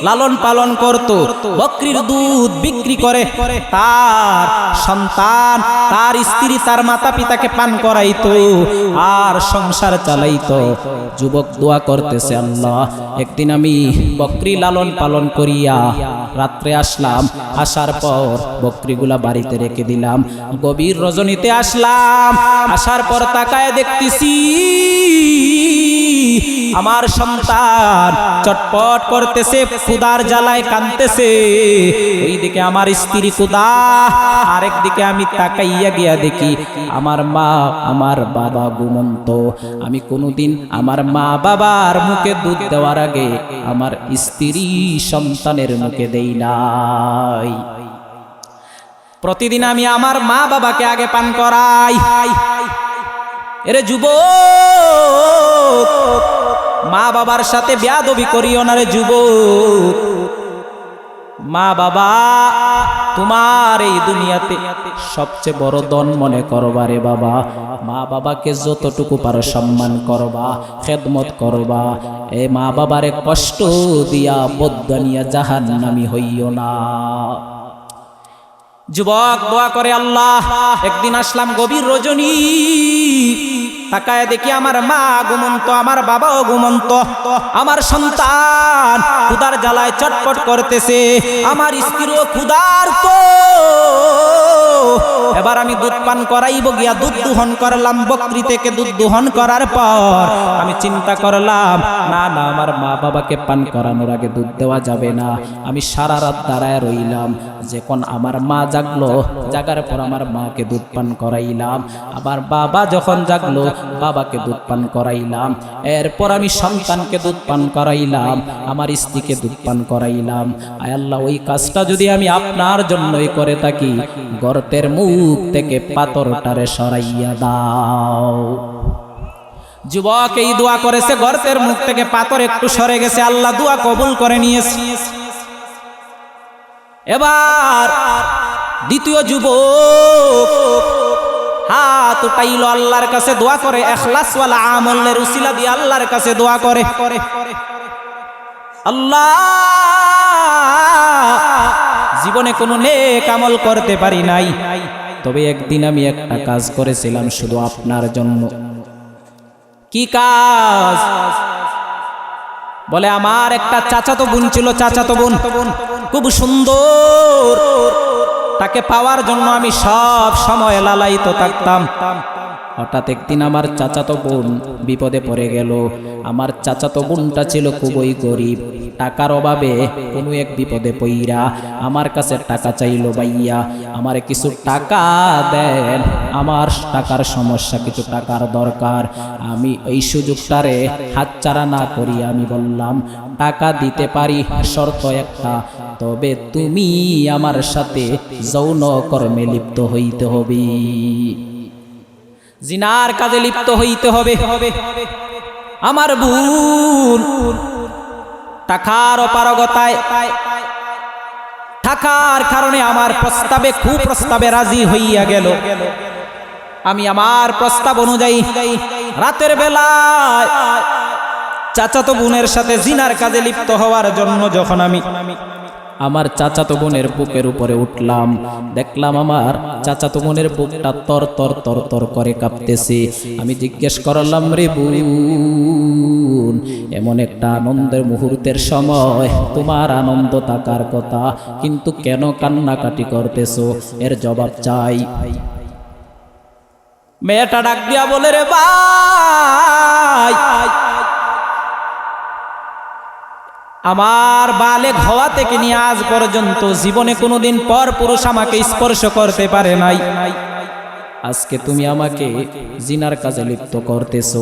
লালন পালন করত, বকরির দুধ বিক্রি করে তার সন্তান, তার স্ত্রী, তার মাতা পিতাকে পান করাইতো আর সংসার চালাইতো। যুবক দোয়া করতেছে, আল্লাহ একদিন আমি বকরি লালন পালন করিয়া রাত্রে আসলাম, আসার পর বকরিগুলা বাড়িতে রেখে দিলাম। গভীর রজনীতে আসলাম, আসার পর তাকায় দেখতেছি আমার সন্তান চটপট করতেছে, ক্ষুধার জ্বালায় কাঁদতেছে। ওইদিকে আমার স্ত্রী ক্ষুধা, আরেকদিকে আমি তাকাইয়া গিয়া দেখি আমার মা আমার বাবা ঘুমন্ত। আমি কোনোদিন আমার মা বাবার মুখে দুধ দেওয়ার আগে আমার স্ত্রী সন্তানের মুখে দেই নাই। প্রতিদিন আমি আমার মা বাবাকে আগে পান করাই। এরে যুবক, মা বাবার সাথে বেয়াদবি করিও না রে যুবক। মা বাবা তোমার এই দুনিয়াতে সবচেয়ে বড় ধন মনে করবা রে বাবা। মা বাবাকে যতটুকু পারো সম্মান করবা, খেদমত করবা। এ মা বাবারে কষ্ট দিয়া বদদানিয়া জাহান্নামী হইও না। যুবক দোয়া করে, আল্লাহ একদিন আসলাম গভীর রজনী, তাকায় দেখি আমার মা ঘুমন্ত, আমার বাবাও ঘুমন্ত, আমার সন্তান ক্ষুধার জ্বালায় চটপট করতেছে, আমার স্ত্রীও ক্ষুধার্ত। এবার আমি দুধ পান করাইব গিয়া দুধ দোহন করলাম। বকরি থেকে দুধ দোহন করার পর আমি চিন্তা করলাম, না না, আমার মা বাবাকে পান করানোর আগে দুধ দেওয়া যাবে না। আমি সারা রাত দাঁড়ায় রইলাম, যখন আমার মা জাগলো, জাগার পর আমার মাকে দুধ পান করাইলাম। আবার বাবা যখন জাগলো, বাবাকে দুধ পান করাইলাম। এরপর আমি সন্তানকে দুধ পান করাইলাম, আমার স্ত্রীকে দুধ পান করাইলাম। আয় আল্লাহ, ওই কাজটা যদি আমি আপনার জন্যই করে থাকি, গর্তের মুখ থেকে পাথরটারে সরাইয়া দাও। যুবক এই দোয়া করেছে, গর্তের মুখ থেকে পাথর একটু সরে গেছে, আল্লাহ দোয়া কবুল করে নিয়েছে। এবার দ্বিতীয় যুবক হাত উঠাইল, আল্লাহর কাছে দোয়া করে, ইখলাসওয়ালা আমলের উসিলা দিয়ে আল্লাহর কাছে দোয়া করে, আল্লাহ জীবনে কোনো নেক আমল করতে পারি নাই, তবে একদিন আমি একটা কাজ করেছিলাম শুধু আপনার জন্য। কি কাজ? বলে আমার একটা চাচাতো বোন ছিল, চাচাতো বোন খুব সুন্দর, তাকে পাওয়ার জন্য আমি সব সময় লালায়িত থাকতাম। হঠাৎ একদিন আমার চাচাতো বোন বিপদে পড়ে গেল। আমার চাচাতো বোনটা ছিল খুবই গরিব, টাকার অভাবে কোনো এক বিপদে পইরা আমার কাছে টাকা চাইলো, ভাইয়া আমারে কিছু টাকা দেন, আমার টাকার সমস্যা, কিছু টাকার দরকার। আমি এই সুযোগটারে হাতছাড়া না করি আমি বললাম টাকা দিতে পারি, শর্ত একটা, তবে তুমি আমার সাথে যৌন কর্মে লিপ্ত হইতে হবে, জিনার কাজে লিপ্ত হইতে হবে। আমার বোন টাকার অপারগতায়, টাকার কারণে আমার প্রস্তাবে কুপ্রস্তাবে রাজি হইয়া গেল। আমি আমার প্রস্তাব অনুযায়ী রাতের বেলায় চাচাতো বোনের সাথে জিনার কাজে লিপ্ত হওয়ার জন্য যখন আমি আমার চাচাতো বোনের বুকের উপরে উঠলাম, দেখলাম আমার চাচাতো বোনের বুকটা তর তর তর তর করে কাঁপতেছে। আমি জিজ্ঞেস করলাম, রে বোন, এমন একটা আনন্দের মুহূর্তের সময়, তোমার আনন্দ থাকার কথা, কিন্তু কেন কান্নাকাটি করতেছো? এর জবাব চাই। মেয়েটা ডাক দিয়া বলে, রে ভাই, আমার বালেগ হওয়া থেকে নিয়ে আজ পর্যন্ত জীবনে কোনোদিন পর পুরুষ আমাকে স্পর্শ করতে পারে নাই। আজকে তুমি আমাকে জিনার কাজে লিপ্ত করতেছো,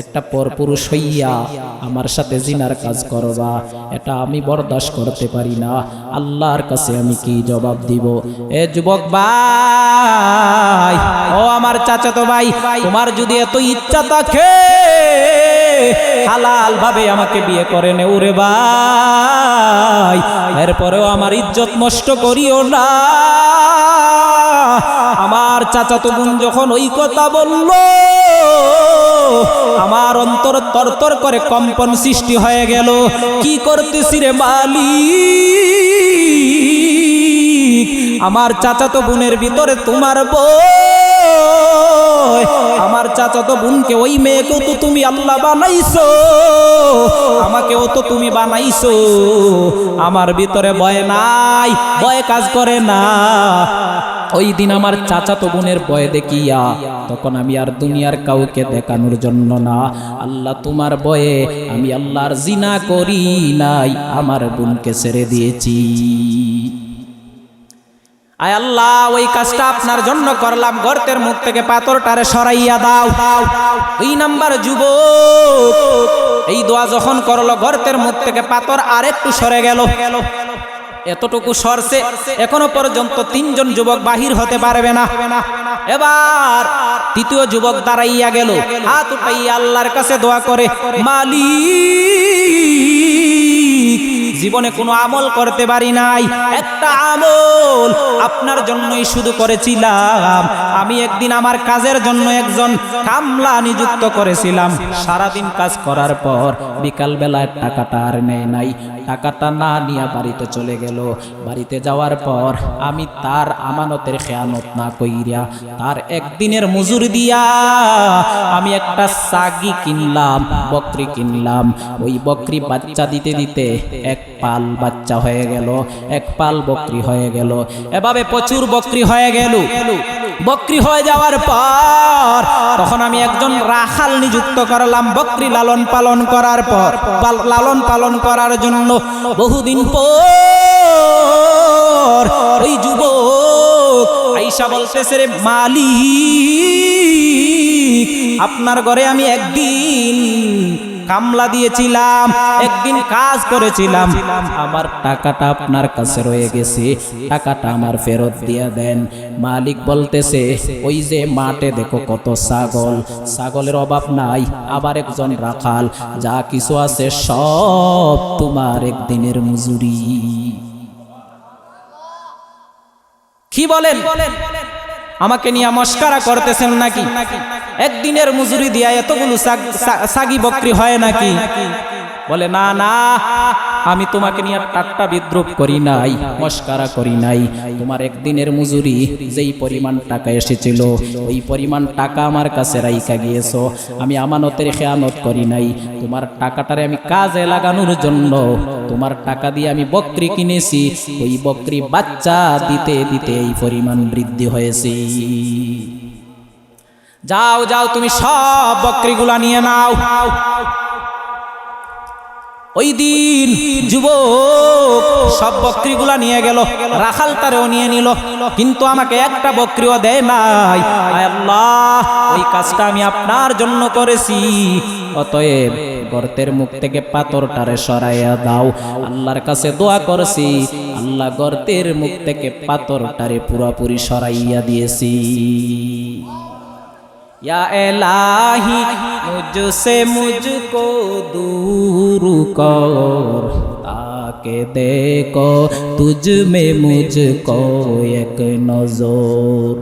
একটা পর পুরুষ হইয়া আমার সাথে জিনার কাজ করবা, এটা আমি বরদাস্ত করতে পারি না। আল্লাহর কাছে আমি কি জবাব দিব? এ যুবক ভাই, ও আমার চাচাতো ভাই, তোমার যদি এত ইচ্ছা থাকে হালাল ভাবে আমাকে বিয়ে করে নেও রে ভাই, এরপরেও আমার ইজ্জত নষ্ট করিও না। আমার চাচাতো বোন যখন ওই কথা বলল, আমার অন্তর তরতর করে কম্পন সৃষ্টি হয়ে গেল। কি করতেছি রে মালিক? আমার চাচাতো বোনের ভিতরে তোমার বই, আমার চাচাতো বোনকে, ওই মেয়েকেও তো তুমি আল্লাহ বানাইছো, আমাকেও তো তুমি বানাইছো। আমার ভিতরে ভয় নাই, ভয় কাজ করে না। ওই দিন আমার চাচাতো বোনের ভয় দেখিয়া তখন আমি আর দুনিয়ার কাউকে দেখানোর জন্য না, আল্লাহ তোমার ভয়ে আমি আল্লাহর জিনা করি নাই, আমার বোনকে ছেড়ে দিয়েছি। আয় আল্লাহ, ওই কাজটা আপনার জন্য করলাম, গর্তের মুখ থেকে পাথরটারে সরাইয়া দাও। ওই নাম্বার যুবক এই দোয়া যখন করলো, গর্তের মুখ থেকে পাথর আরেকটু সরে গেল। এতটুকু সরছে, এখনো পর্যন্ত তিনজন যুবক বাহির হতে পারবে না। এবার তৃতীয় যুবক দাঁড়াইয়া গেল, হাত উঠাইয়া আল্লাহর কাছে দোয়া করে, মালিক, জীবনে কোনো আমল করতে পারি নাই, একটা আমল আপনার জন্যই শুধু করেছিলাম। আমি একদিন আমার কাজের জন্য একজন কামলা নিযুক্ত করেছিলাম, সারাদিন কাজ করার পর বিকাল বেলায় টাকাটা আর নেয় নাই, টাকাটা না নিয়ে বাড়িতে চলে গেল। বাড়িতে যাওয়ার পর আমি তার আমানতের খেয়ানত না কইরা তার একদিনের মজুরি দিয়া আমি একটা সাগি কিনলাম, বকরি কিনলাম। ওই বকরি বাচ্চা দিতে দিতে এক পাল বাচ্চা হয়ে গেল, এক পাল বকরি হয়ে গেল, এভাবে প্রচুর বকরি হয়ে গেল। বকরি হয়ে যাওয়ার পর তখন আমি একজন রাখাল নিযুক্ত করলাম বকরি লালন পালন করার পর, লালন পালন করার জন্য। বহুদিন পর ওই যুবক আইসা বলতেছে, রে মালিক, আপনার ঘরে আমি একদিন কামলা দিয়েছিলাম, একদিন কাজ করেছিলাম, আমার টাকাটা আপনার কাছে রয়ে গেছে, টাকাটা আমার ফেরত দিয়ে দেন। মালিক বলতেছে, ওই যে মাঠে দেখো কত ছাগল, ছাগলের অভাব নাই, আবার একজন রাখাল, যা কিছু আছে সব তোমার একদিনের মজুরি। কি বলেন? আমাকে নিয়ে মস্কারা করতেছেন নাকি? একদিনের মজুরি দিয়া এতগুলো সাগি বকরি হয় নাকি? বলে না না, আমি তোমাকে নিয়ে ঠাট্টা বিদ্রুপ করি নাই, মস্কারা করি নাই। তোমার একদিনের মজুরি যেই পরিমাণ টাকা এসেছিল ওই পরিমাণ টাকা আমার কাছে রাইখা গিয়েছো। আমি আমানতের খেয়ানত করি নাই। তোমার টাকাটারে আমি কাজে লাগানোর জন্য তোমার টাকা দিয়ে আমি বকরি কিনেছি। ওই বকরি বাচ্চা দিতে দিতে এই পরিমাণ বৃদ্ধি হয়েছে। যাও যাও, তুমি সব বকরিগুলা নিয়ে নাও। ওই দিন যুবক সব বকরিগুলা নিয়ে গেল, রাখালটারেও নিয়ে নিল, কিন্তু আমাকে একটা বকরিও দেয় নাই। আয় আল্লাহ, ওই কাজটা আমি আপনার জন্য করেছি, অতএব গর্তের মুখ থেকে পাথরটারে সরাইয়া দাও। আল্লাহর কাছে দোয়া করছি, আল্লাহ গর্তের মুখ থেকে পাথরটারে পুরোপুরি সরাইয়া দিয়েছি। या इलाही मुझसे मुझको दूर कर, ताके देखो तुझ में मुझको एक नजर।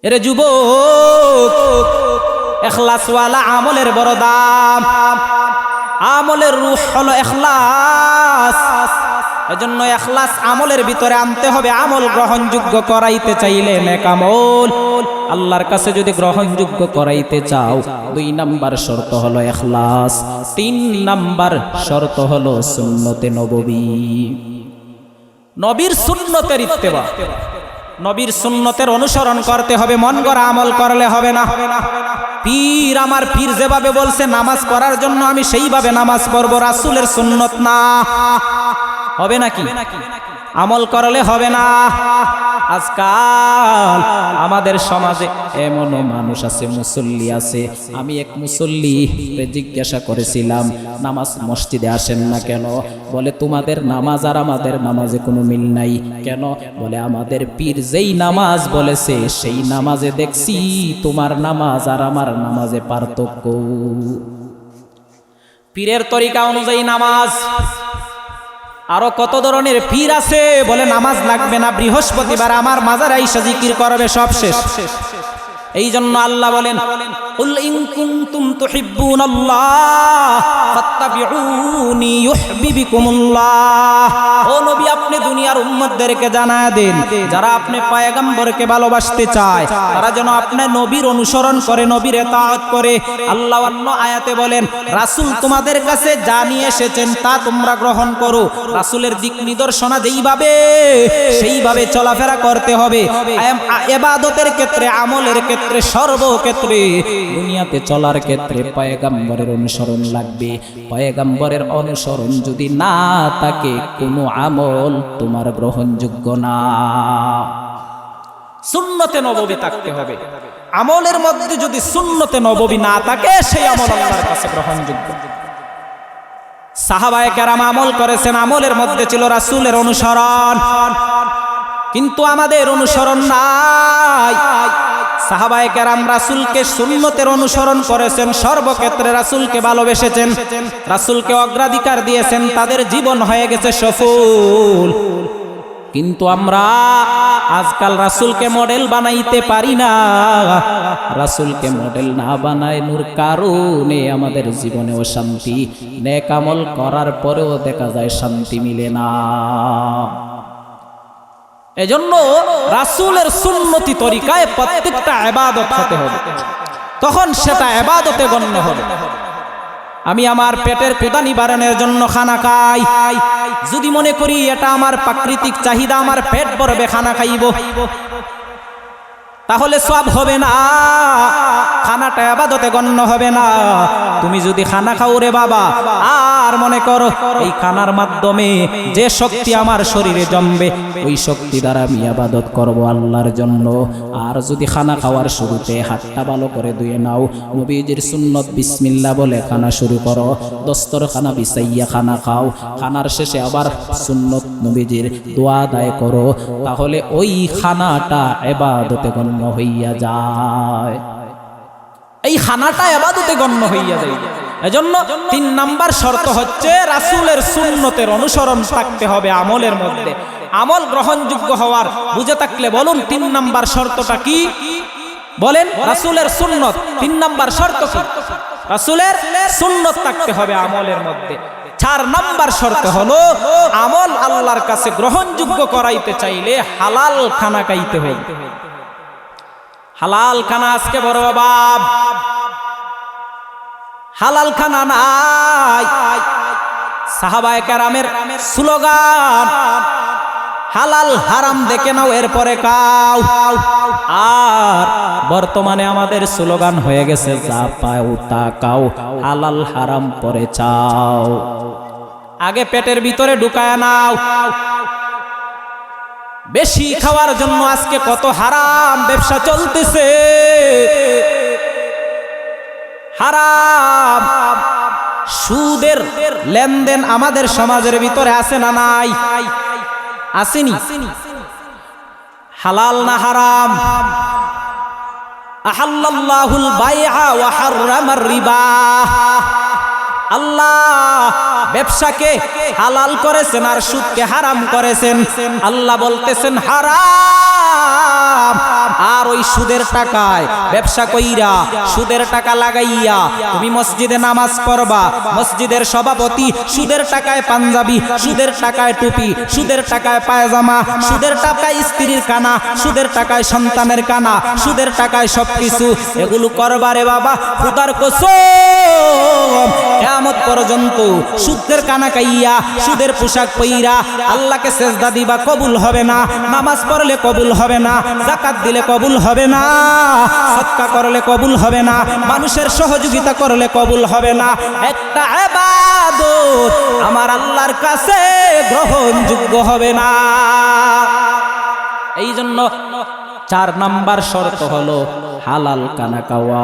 এরে যুবক, ইখলাস ওয়ালা আমলের বড় দাম। আমলের রূহ হলো ইখলাস। এজন্য ইখলাস আমলের ভিতরে আনতে হবে। আমল গ্রহণযোগ্য করাইতে চাইলে নেক আমল আল্লাহর কাছে যদি গ্রহণযোগ্য করাইতে চাও, 2 নাম্বার শর্ত হলো ইখলাস, 3 নাম্বার শর্ত হলো সুন্নতে নববী। নবীর সুন্নতের ইত্তেবা, নবীর সুন্নতের অনুসরণ করতে হবে। মন গড়া আমল করলে হবে না। পীর আমার পীর যেভাবে বলছে নামাজ পড়ার জন্য আমি সেইভাবে নামাজ পড়ব, রাসূলের সুন্নত না, হবে নাকি? আমল করলে হবে না। আজকাল আমাদের সমাজে এমনও মানুষ আছে, মুসল্লি আছে। আমি এক মুসল্লি জিজ্ঞাসা করেছিলাম, নামাজ মসজিদে আসেন না কেন? বলে তোমাদের নামাজ আর আমাদের নামাজে কোনো মিল নাই। কেন? বলে আমাদের পীর যেই নামাজ বলেছে সেই নামাজে দেখছি তোমার নামাজ আর আমার নামাজে পার্থক্য। পীরের তরিকা অনুযায়ী নামাজ। আরো কত ধরনের পীর আছে বলে নামাজ লাগবে না, বৃহস্পতিবার আমার মাজারে আইসা জিকির করবে, সব শেষ। এই জন্য আল্লাহ বলেন, কুল ইন কুনতুম তুহিব্বুনাল্লাহ ফাত্তাবিউনি ইউহিব্বুকুমুল্লাহ। ও নবী, আপনি দুনিয়ার উম্মতদেরকে জানায়া দেন, যারা আপনি পয়গম্বরকে ভালোবাসতে চায় তারা যেন আপনি নবীর অনুসরণ করে, নবীর ইতাআত করে। আল্লাহ অন্য আয়াতে বলেন, রাসূল তোমাদের কাছে যা নিয়ে এসেছেন তা তোমরা গ্রহণ করো। রাসূলের দিক নিদর্শনা যেইভাবে সেইভাবে চলাফেরা করতে হবে। ইবাদতের ক্ষেত্রে, আমলের ক্ষেত্রে, সর্বক্ষেত্রে, দুনিয়াতে চলার ক্ষেত্রে পয়গম্বরের অনুসরণ লাগবে। পয়গম্বরের অনুসরণ যদি না থাকে কোনো আমল তোমার গ্রহণযোগ্য না। সুন্নতে নববী থাকতে হবে। আমলের মধ্যে যদি সুন্নতে নববী না থাকে সেই আমল আল্লাহর কাছে গ্রহণযোগ্য। সাহাবায়ে কেরাম আমল করেছেন, আমলের মধ্যে ছিল রাসূলের অনুসরণ, কিন্তু আমাদের অনুসরণ নাই। সাহাবায়ে কেরাম রাসূলকে সুন্নতের অনুসরণ করেছেন, সর্বক্ষেত্রে রাসূলকে ভালোবেসেছেন, রাসূলকে অগ্রাধিকার দিয়েছেন, তাদের জীবন হয়ে গেছে সফল। কিন্তু আমরা আজকাল রাসূলকে মডেল বানাইতে পারি না। রাসূলকে মডেল না বানানোর কারণে আমাদের জীবনে অশান্তি, নেক আমল করার পরেও দেখা যায় শান্তি মিলে না। এজন্য রাসূলের সুন্নতি তরিকায় প্রত্যেকটা ইবাদত হতে হবে, তখন সেটা ইবাদতে গণ্য হবে। আমি আমার পেটের ক্ষুধা নিবারণের জন্য খানা খাই, যদি মনে করি এটা আমার প্রাকৃতিক চাহিদা, আমার পেট ভরবে, খানা খাইব, তাহলে সব হবে না, খানাটা ইবাদতে গণ্য হবে না। তুমি যদি খানা খাও রে বাবা, আর মনে করো এই খানার মাধ্যমে যে শক্তি আমার শরীরে জমবে ওই শক্তি দ্বারা আমি ইবাদত করব আল্লাহর জন্য। আর যদি খানা খাওয়ার শুরুতে হাতটা ভালো করে ধুয়ে নাও, নবীজির সুন্নত বিসমিল্লাহ বলে খানা শুরু করো, দস্তরখানা বিছাইয়া খানা খাও, খানার শেষে আবার সুন্নত নবীজির দোয়া আদায় করো, তাহলে ওই খানাটা ইবাদতে গণ্য হইয়া যায়। এই খানাটা ইবাদতে গণ্য হইয়া যায়। এজন্য 3 নাম্বার শর্ত হচ্ছে রাসূলের সুন্নতের অনুসরণ থাকতে হবে আমলের মধ্যে। আমল গ্রহণযোগ্য হওয়ার বুঝে থাকলে বলুন 3 নাম্বার শর্তটা কি? বলেন, রাসূলের সুন্নত 3 নাম্বার শর্ত কি? রাসূলের সুন্নত থাকতে হবে আমলের মধ্যে। 4 নাম্বার শর্ত হলো আমল আল্লাহর কাছে গ্রহণযোগ্য করাইতে চাইলে হালাল খানা খাইতে হবে। হালাল খানা আজকে বড় অভাব, হালাল খানা নাই। সাহাবায়ে কেরামের স্লোগান হালাল হারাম দেখে নাও এরপরে খাও। আর বর্তমানে আমাদের স্লোগান হয়ে গেছে যা পাও তা খাও, হালাল হারাম পরে চাও। আগে পেটের ভিতরে ঢুকায় নাও। বেশি খাওয়ার জন্য আজকে কত হারাম ব্যবসা চলতেছে। হারাম সুদের লেনদেন আমাদের সমাজের ভিতরে আছে না নাই? আসেনি? হালাল না হারাম? আহাল্লাল্লাহুল বাইআ ওয়া হাররামার রিবা। আল্লাহ ব্যবসাকে হালাল করেছেন আর সুদকে হারাম করেছেন। আল্লাহ বলতেছেন হারাম। আর ওই সুদের টাকায় ব্যবসা কইরা সুদের টাকা লাগাইয়া তুমি মসজিদে নামাজ পড়বা, মসজিদের সভাপতি সুদের টাকায় পাঞ্জাবি, সুদের টাকায় টুপি, সুদের টাকায় পায়জামা, সুদের টাকায় স্ত্রীর কানা, সুদের টাকায় সন্তানের কানা, সুদের টাকায় সবকিছু। এগুলো করবারে বাবা খোদার কসম কিয়ামত পর্যন্ত সুদের কানা খাইয়া সুদের পোশাক পইরা আল্লাহকে সেজদা দিবা, কবুল হবে না। নামাজ পড়লে কবুল হবে না, যাকাত দিলে কবুল হবে না, সদকা করলে কবুল হবে না, মানুষের সহযোগিতা করলে কবুল হবে না। একটা ইবাদত আমার আল্লাহর কাছে গ্রহণযোগ্য হবে না। এই জন্য 4 নাম্বার শর্ত হলো হালাল কানা খাওয়া।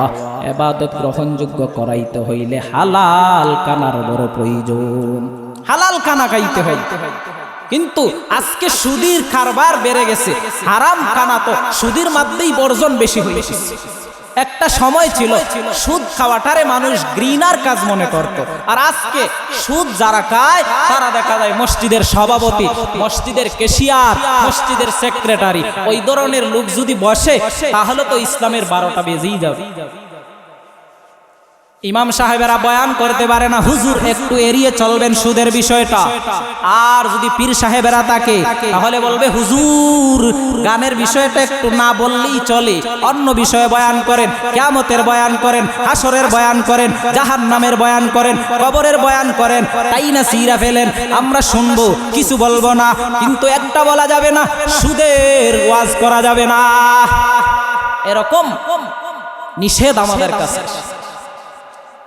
ইবাদত গ্রহণযোগ্য করাইতে হইলে হালাল কানার বড় প্রয়োজন। হালাল কানা খাইতে হয়। কিন্তু আজকে সুদের কারবার বেড়ে গেছে, হারাম কানা তো সুদের মধ্যেই বর্জন বেশি হয়েছে। একটা সময় ছিল সুদ খাওয়াটারে মানুষ ঘৃণার কাজ মনে করত, আর আজকে সুদ যারা খায় তারা দেখা যায় মসজিদের সভাপতি, মসজিদের ক্যাশিয়ার, মসজিদের সেক্রেটারি। ওই ধরনের লোক যদি বসে তাহলে তো ইসলামের 12টা বেজেই যাবে। ইমাম সাহেবেরা বয়ান করতে পারে না, হুজুর একটু এড়িয়ে চলবেন সুদের বিষয়টা। আর যদি পীর সাহেবেরা থাকে তাহলে বলবে হুজুর গানের বিষয়টা একটু না বললেই চলে, অন্য বিষয়ে বয়ান করেন, কিয়ামতের বয়ান করেন, হাসরের বয়ান করেন, জাহান্নামের বয়ান করেন, কবরের বয়ান করেন, তাই না সিরা ফেলেন, আমরা শুনবো, কিছু বলবো না। কিন্তু একটা বলা যাবে না, সুদের ওয়াজ করা যাবে না। এরকম নিষেধ আমাদের কাছে।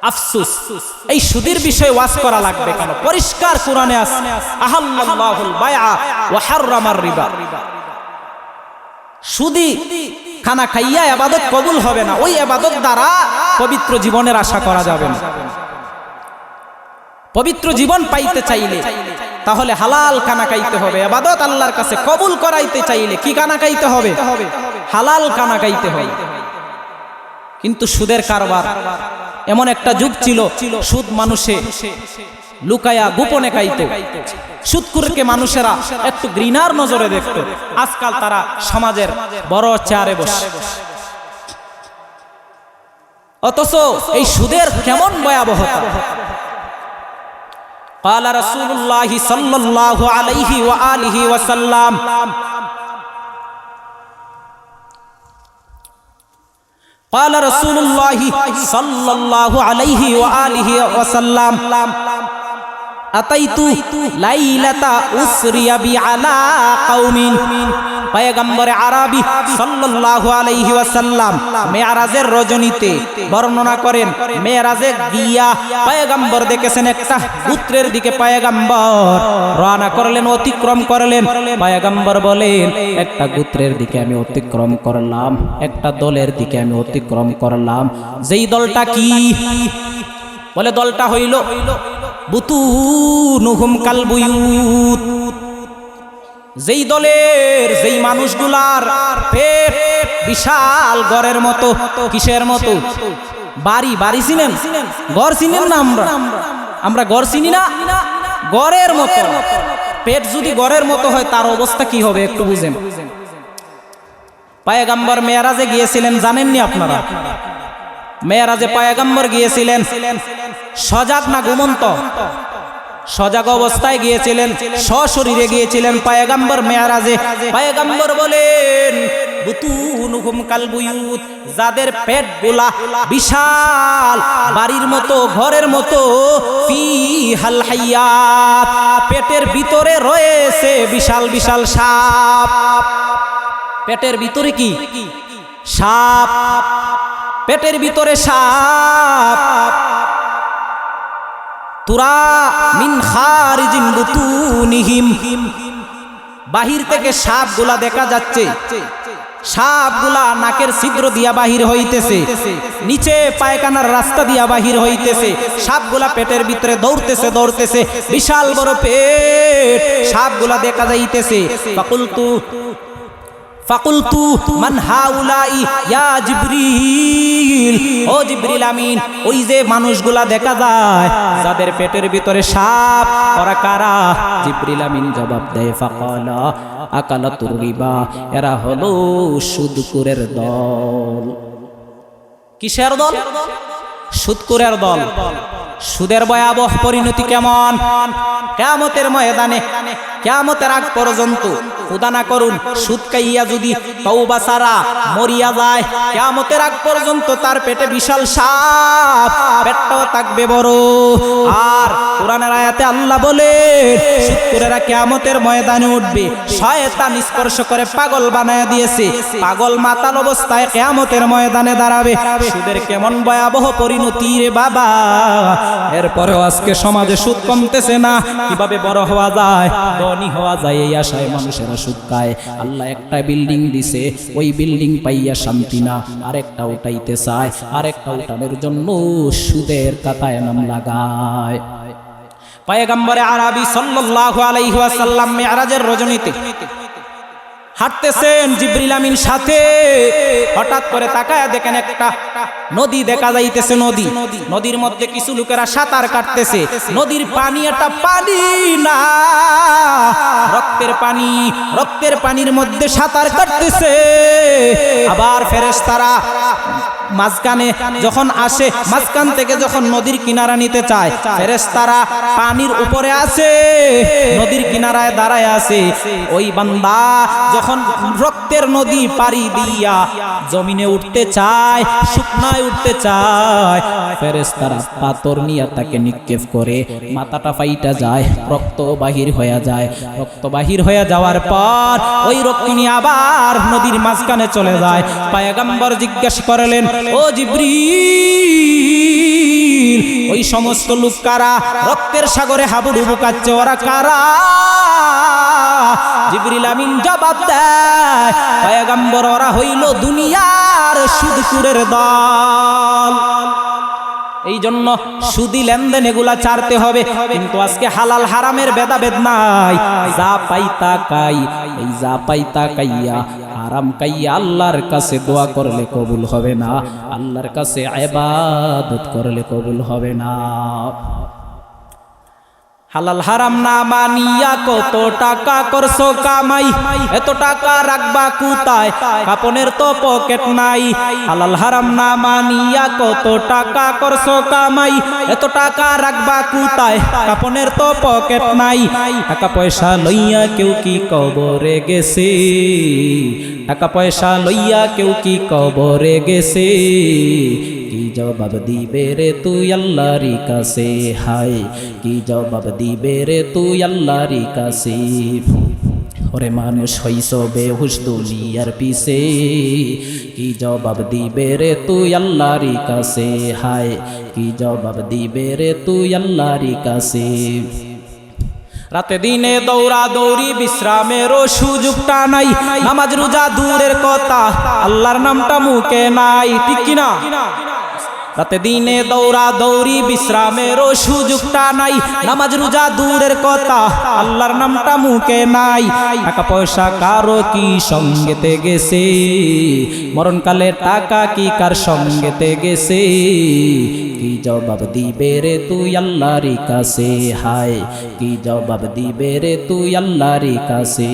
আফসোস, এই সুদের বিষয়ে ওয়াজ করা লাগবে কেন? পরিষ্কার কোরআনে আছে আহাল্লাল্লাহুল বাইআ ওয়া হাররামার রিবা। সুদি খানা খাইয়া ইবাদত কবুল হবে না। ওই ইবাদত দ্বারা পবিত্র জীবনের আশা করা যাবে না। পবিত্র জীবন পাইতে চাইলে তাহলে হালাল খানা খাইতে হবে। ইবাদত আল্লাহর কাছে কবুল করাইতে চাইলে কি খানা খাইতে হবে? হালাল খানা খাইতে হবে। কিন্তু সুদের কারবার এমন একটা যুগ ছিল, সুদ মানুষে লুকায়া গোপনে খাইতো। সুদখোরকে মানুষেরা একটু ঘৃণার নজরে দেখত। আজকাল তারা সমাজের বড় চেয়ারে বসে। অথচ এই সুদের কেমন ভয়াবহতা! قال رسول الله صلى الله عليه وآله وسلم قال رسول الله صلى الله عليه وآله وسلم أتيت ليلة أسري بي على قوم। পয়গম্বর আরবি সাল্লাল্লাহু আলাইহি ওয়াসাল্লাম মেরাজের রজনীতে বর্ণনা করেন, মেরাজে গিয়া পয়গম্বর দেখেছেন একটা গোত্রের দিকে পয়গম্বর রওনা করলেন, অতিক্রম করলেন। পয়গম্বর বলেন একটা গোত্রের দিকে আমি অতিক্রম করলাম, একটা দলের দিকে আমি অতিক্রম করলাম। যেই দলটা কি? বলে দলটা হইল বুতুনুহুম কালবুয়ুত। যেই দলের, যেই মানুষগুলার পেট বিশাল ঘরের মতো। কিসের মতো? বাড়ি। বাড়ি চিনেন? ঘর চিনেন না? আমরা ঘর চিনি না? ঘরের মতো পেট যদি ঘরের মতো হয় তার অবস্থা কি হবে একটু বুঝেন। পয়গম্বর মেরাজে গিয়েছিলেন, জানেননি আপনারা? মেরাজে পয়গম্বর গিয়েছিলেন সজাগ না ঘুমন্ত? সজাগ অবস্থায় গিয়েছিলেন, সশরীরে গিয়েছিলেন পয়গম্বর মেরাজে। পয়গম্বর বলেন বুতুনুহুম কালবুয়ুত, যাদের পেটগুলা বিশাল বাড়ির মতো, ঘরের মতো, ফিহাল হাইয়াত, পেটের ভিতরে রয়েছে বিশাল বিশাল সাপ। পেটের ভিতরে কি? সাপ। পেটের ভিতরে সাপ। তুরা মিন খারিজিন বুতুনিহিম, বাহির থেকে সাপগুলা দেখা যাচ্ছে। সাপগুলা নাকের ছিদ্র দিয়া বাহির হইতেছে, নিচে পায়খানার রাস্তা দিয়া বাহির হইতেছে। সাপগুলা পেটের ভিতরে দৌড়তেছে দৌড়তেছে, বিশাল বড় পেট, সাপগুলা দেখা যাইতেছে। ফাকুলতু মান হাউলাই ইয়া জিবরিল, ও জিবরিল আমিন, ওই যে মানুষগুলা দেখা যায় যাদের পেটের ভিতরে সাপ, ওরা কারা? জিবরিল আমিন জবাব দেয় ফাকালা আকালাতুর রিবা, এরা হলো সুদখোরের দল। কিসের দল? সুদখোরের দল। সুদের ভয়াবহ পরিণতি কেমন? কিয়ামতের ময়দানে, কিয়ামতের আগ পর্যন্ত খুদা না করুন সুদ খাইয়া যদি তওবা ছাড়া মরিয়া যায়, কিয়ামতের আগ পর্যন্ত তার পেটে বিশাল সাপ, পেটটাও থাকবে বড়। আর কোরআনের আয়াতে আল্লাহ বলে সুদখোরেরা কিয়ামতের ময়দানে উঠবে, শয়তান স্পর্শ করে পাগল বানায়া দিয়েছে, পাগল মাতাল অবস্থায় কিয়ামতের ময়দানে দাঁড়াবে। সুদের কেমন ভয়াবহ পরিণতি রে বাবা! এরপরেও আজকে সমাজে সুদ কমতেছে না। কিভাবে বড় হওয়া যায়, ধনী হওয়া যায়, এই আশায় মানুষেরা সুদ খায়। আল্লাহ একটা বিল্ডিং দিছে, ওই বিল্ডিং পাইয়া শান্তি না, আরেকটা উঠাইতে চায়, আরেকটা উঠানোর জন্য সুদের কাতায় নাম লাগায়। পয়গম্বরে আরবি সাল্লাল্লাহু আলাইহি ওয়াসাল্লাম মেরাজের রজনীতে হাঁটতেছেন জিবরিল আমিন সাথে। হঠাৎ করে তাকায়া দেখেন একটা নদী দেখা যাইতেছে। নদী, নদীর মধ্যে কিছু লোকেরা সাঁতার কাটতেছে। নদীর পানি একটা পানি না, রক্তের পানি। রক্তের পানির মধ্যে সাঁতার কাটতেছে। আবার ফেরেশতারা মাঝখানে যখন আসে, মাঝখান থেকে যখন নদীর কিনারা নিতে চায়, ফেরেশতারা পানির উপরে আছে, নদীর কিনারায় দাঁড়ায় আছে। ওই বান্দা যখন রক্তের নদী পাড়ি দিয়া জমিনে উঠতে চায়, শুকনায় উঠতে চায়, ফেরেশতারা পাথর নিয়ে তাকে নিক্ষেপ করে, মাথাটা ফাইটা যায়, রক্ত বাহির হয়ে যায়। রক্ত বাহির হয়ে যাওয়ার পর ওই রক্ত নিয়ে আবার নদীর মাঝখানে চলে যায়। পয়গম্বর জিজ্ঞাসা করলেন, ও জিবরিল, ওই সমস্ত লোক কারা? রক্তের সাগরে হাবুডুবু কাচ্ছে, ওরা কারা? জিবরিল আমিন জবাব দেয়, পয়গম্বর, ওরা হইল দুনিয়ার সুদখোরের দল। এই জন্য সুদি লেনদেন এগুলা ছাড়তে হবে। কিন্তু আজকে হালাল হারামের ভেদাভেদ নাই। যা পাইতা কাই, এই যা পাইতা কাইয়া হারাম কাইয়া আল্লাহর কাছে দোয়া করলে কবুল হবে না, আল্লাহর কাছে ইবাদত করলে কবুল হবে না। হালাল হারাম না মানিয়া কত টাকা করছো কামাই, এত টাকা রাখবা কোথায়? কাপনের তো পকেট নাই। হালাল হারাম না মানিয়া কত টাকা করছো কামাই, এত টাকা রাখবা কোথায়? কাপনের তো পকেট নাই। টাকা পয়সা লইয়া কেউ কি কবরে গেছে? টাকা পয়সা লইয়া কেউ কি কবরে গেছে? কি জবাব দিবে রে তুই আল্লাহর কাছে? হায় কি জবাব দিবে রে তুই আল্লাহর কাছে? ওরে মানুষ হইছ বেহুশ দুনিয়ার পিছে, কি জবাব দিবে রে তুই আল্লাহর কাছে? হায় কি জবাব দিবে রে তুই আল্লাহর কাছে? রাতে দিনে দৌড়া দৌড়ি, বিশ্রামেরও সুযোগটা নাই। নামাজ রোজা দূরের কথা, আল্লাহর নামটা মুখে নাই। ঠিক কিনা? রাতে দিনে দৌড়া দৌড়ি, বিশ্রামেরও সুযোগটা নাই। নামাজ রোজা দূরের কথা, আল্লাহর নামটা মুখে নাই। টাকা পয়সা কারো কি সঙ্গেতে গেছে? মরণকালে টাকা কি কার সঙ্গেতে গেছে? কি জবাব দিবে রে তুই আল্লাহর কাছে? হায় কি জবাব দিবে রে তুই আল্লাহর কাছে?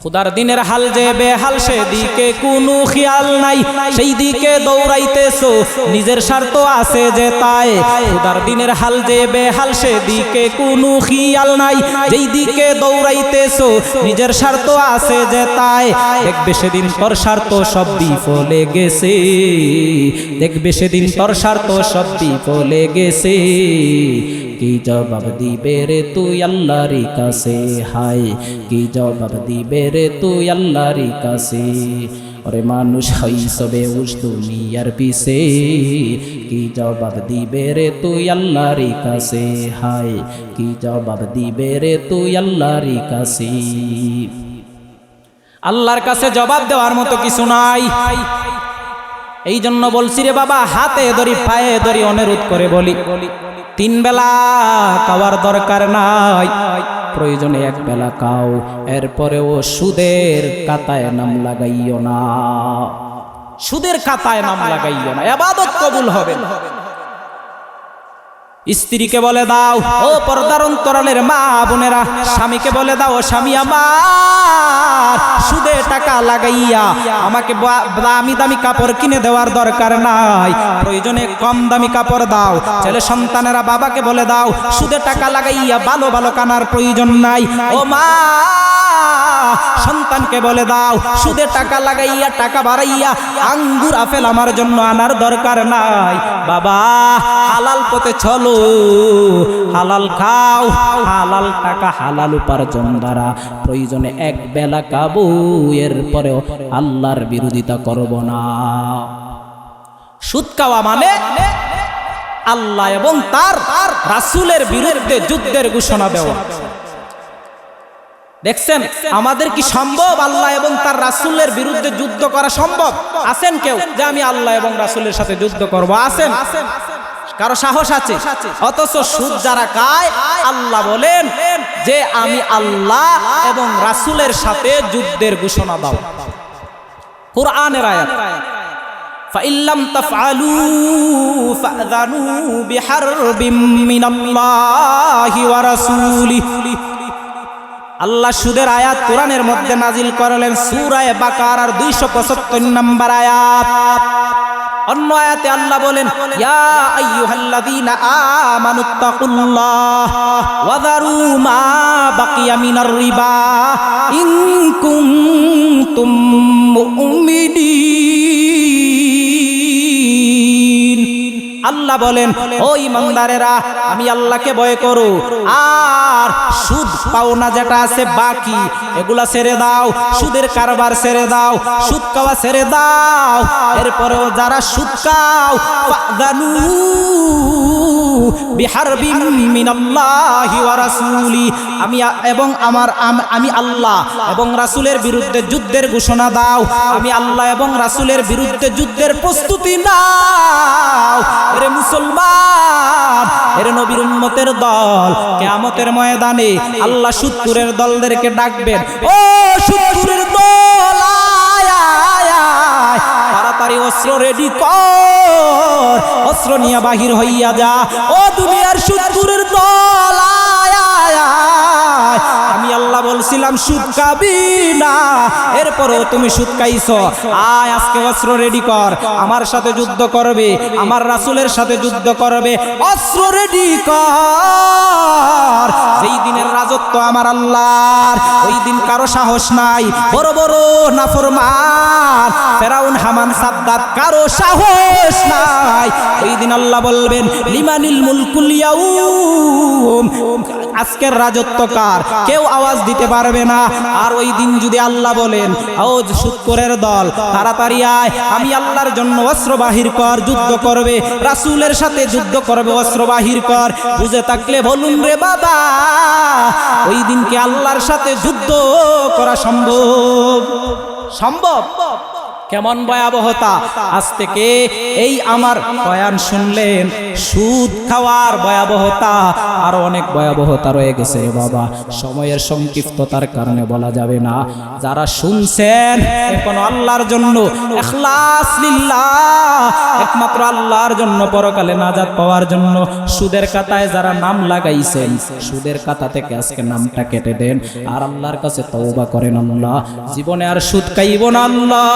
খুদার দিনের হাল যে বেহাল সেদিকে কোনো খেয়াল নাই, সেই দিকে দৌড়াইতেছো নিজের স্বার্থ আছে যে তাই। খুদার দিনের হাল যে বেহাল সেদিকে কোনো খেয়াল নাই, যেই দিকে দৌড়াইতেছো নিজের স্বার্থ আছে যে তাই। দেখবে সেদিন তোর স্বার্থ সব বিফলে গেছে, দেখবে সেদিন তোর স্বার্থ সব বিফলে গেছে। কি জবাব দিবে রে তুই আল্লাহর কাছে, হায় কি জবাব দিবে রে তুই আল্লাহর কাছে। ওরে মানুষ হইছে বেউস দুনিয়ার পিছে, কি জবাব দিবে রে তুই আল্লাহর কাছে, হায় কি জবাব দিবে রে তুই আল্লাহর কাছে। আল্লাহর কাছে জবাব দেওয়ার মতো কিছু নাই। এই জন্য বলছি রে বাবা, হাতে ধরি পায়ে ধরি অনুরোধ করে বলি, তিন বেলা খাওয়ার দরকার নাই, প্রয়োজনে এক বেলা খাও, এরপরেও সুদের কাতায় নাম লাগাইও না, সুদের কাতায় নাম লাগাইও না, ইবাদত কবুল হবে না। স্ত্রীকে বলে দাও ও পর্দার অন্তরালের মা বোনেরা, স্বামীকে বলে দাও স্বামী আমার সুদে টাকা লাগাইয়া আমাকে দামি দামি কাপড় কিনে দেওয়ার দরকার নাই, প্রয়োজনে কম দামি কাপড় দাও। ছেলে সন্তানেরা বাবাকে বলে দাও সুদে টাকা লাগাইয়া ভালো ভালো কানার প্রয়োজন নাই। ও মা সন্তানকে বলে দাও সুদে টাকা লাগাইয়া টাকা বাড়াইয়া আঙ্গুর আপেল আমার জন্য আনার দরকার নাই। বাবা হালাল পথে চলো, হালাল খাও, হালাল টাকা হালাল উপার্জন দ্বারা প্রয়োজনে এক বেলা খাবো, এরপরেও আল্লাহর বিরোধিতা করব না। সুদ খাওয়া মানে আল্লাহ এবং তার রাসূলের বিরুদ্ধে যুদ্ধের ঘোষণা দেওয়া। দেখছেন আমাদের কি সম্ভব আল্লাহ এবং তার রাসূলের বিরুদ্ধে যুদ্ধ করা সম্ভব? আছেন কেউ যে আমি আল্লাহ এবং রাসূলের সাথে যুদ্ধ করব? আছেন? কারো সাহস আছে? অথচ সুদ যারা খায় আল্লাহ বলেন যে আমি আল্লাহ এবং রাসূলের সাথে যুদ্ধের ঘোষণা দাও। কুরআনের আয়াত, ফাইল্লাম তাফআলু ফাযানু বিহারবিম মিনাল্লাহি ওয়া রাসূলিহি। আল্লাহ সুদের আয়াত কোরআনের মধ্যে নাজিল করলেন সূরা বাকারার 275 নম্বর আয়াত। অন্য আয়াতে আল্লাহ বলেন ইয়া আইয়ুহাল্লাযীনা আমানুত্তাকুল্লাহ ওয়া যারু মা বাকিয়া মিনার রিবা ইন কুনতুম মুমিনিন। আল্লাহ বলেন ও ইমানদারেরা আমি আল্লাহকে ভয় করো, আর সুদ পাওনা যেটা আছে বাকি এগুলা ছেড়ে দাও, সুদের কারবার ছেড়ে দাও, সুদ খাওয়া ছেড়ে দাও। এরপরেও যারা সুদ খাও ফাযানু বিহারবিম মিনাল্লাহি ওয়া রাসূলি, আমি আল্লাহ এবং রাসূলের বিরুদ্ধে যুদ্ধের ঘোষণা দাও। আমি আল্লাহ এবং রাসূলের বিরুদ্ধে যুদ্ধের প্রস্তুতি নাও। এরে মুসলমান, এরে নবীর উম্মতের দল, কিয়ামতের ময়দানে আল্লাহ সুদখোরের দলদেরকে ডাকবেন, ও সুদখোরের দল আয় আয় আয়, তাড়াতাড়ি অস্ত্র রেডি কর, অস্ত্র নিয়ে বাহির হইয়া যা। ও দুনিয়ার সুদখোরের দল আয় আয় আয়, আমি আল্লাহ বলছিলাম সুদ খাবি না, এরপরেও তুমি সুদ খাইছো, আয় আজকে অস্ত্র রেডি কর, আমার সাথে যুদ্ধ করবে, আমার রাসূলের সাথে যুদ্ধ করবে, অস্ত্র রেডি কর। যেই দিনের রাজত্ব আমার আল্লাহর, ওই দিন কারো সাহস নাই, বড় বড় নাফরমান ফেরাউন হামান সাদ্দাত কারো সাহস নাই। ওই দিন আল্লাহ বলবেন লিমানিল মুলকুল ইয়াউম, আজকের রাজত্ব কার, কেউ আওয়াজ দিতে পারবে না। আর ওই দিন যদি আল্লাহ বলেন ও সুদখোরের দল তাড়াতাড়ি আয়, আমি আল্লাহর জন্য অস্ত্র বাহির কর, যুদ্ধ করবে, রাসূলের সাথে যুদ্ধ করবে, অস্ত্র বাহির কর, বুঝে থাকলে বলুন রে বাবা, ওই দিন কি আল্লাহর সাথে যুদ্ধ করা সম্ভব? সম্ভব? কেমন ভয়াবহতা। আজ থেকে এই আমার বয়ান শুনলেন, সুদ খাওয়ার ভয়াবহতা আরো অনেক ভয়াবহতা রয়ে গেছে বাবা, সময়ের সংক্ষিপ্ততার কারণে বলা যাবে না। যারা শুনছেন এখন আল্লাহর জন্য, ইখলাস লিল্লাহ, একমাত্র আল্লাহর জন্য, পরকালে নাজাত পাওয়ার জন্য সুদের খাতায় যারা নাম লাগাইছেন, সুদের খাতা থেকে আজকে নামটা কেটে দেন আর আল্লাহর কাছে তওবা করেন। আল্লাহ, জীবনে আর সুদ খাইব না আল্লাহ,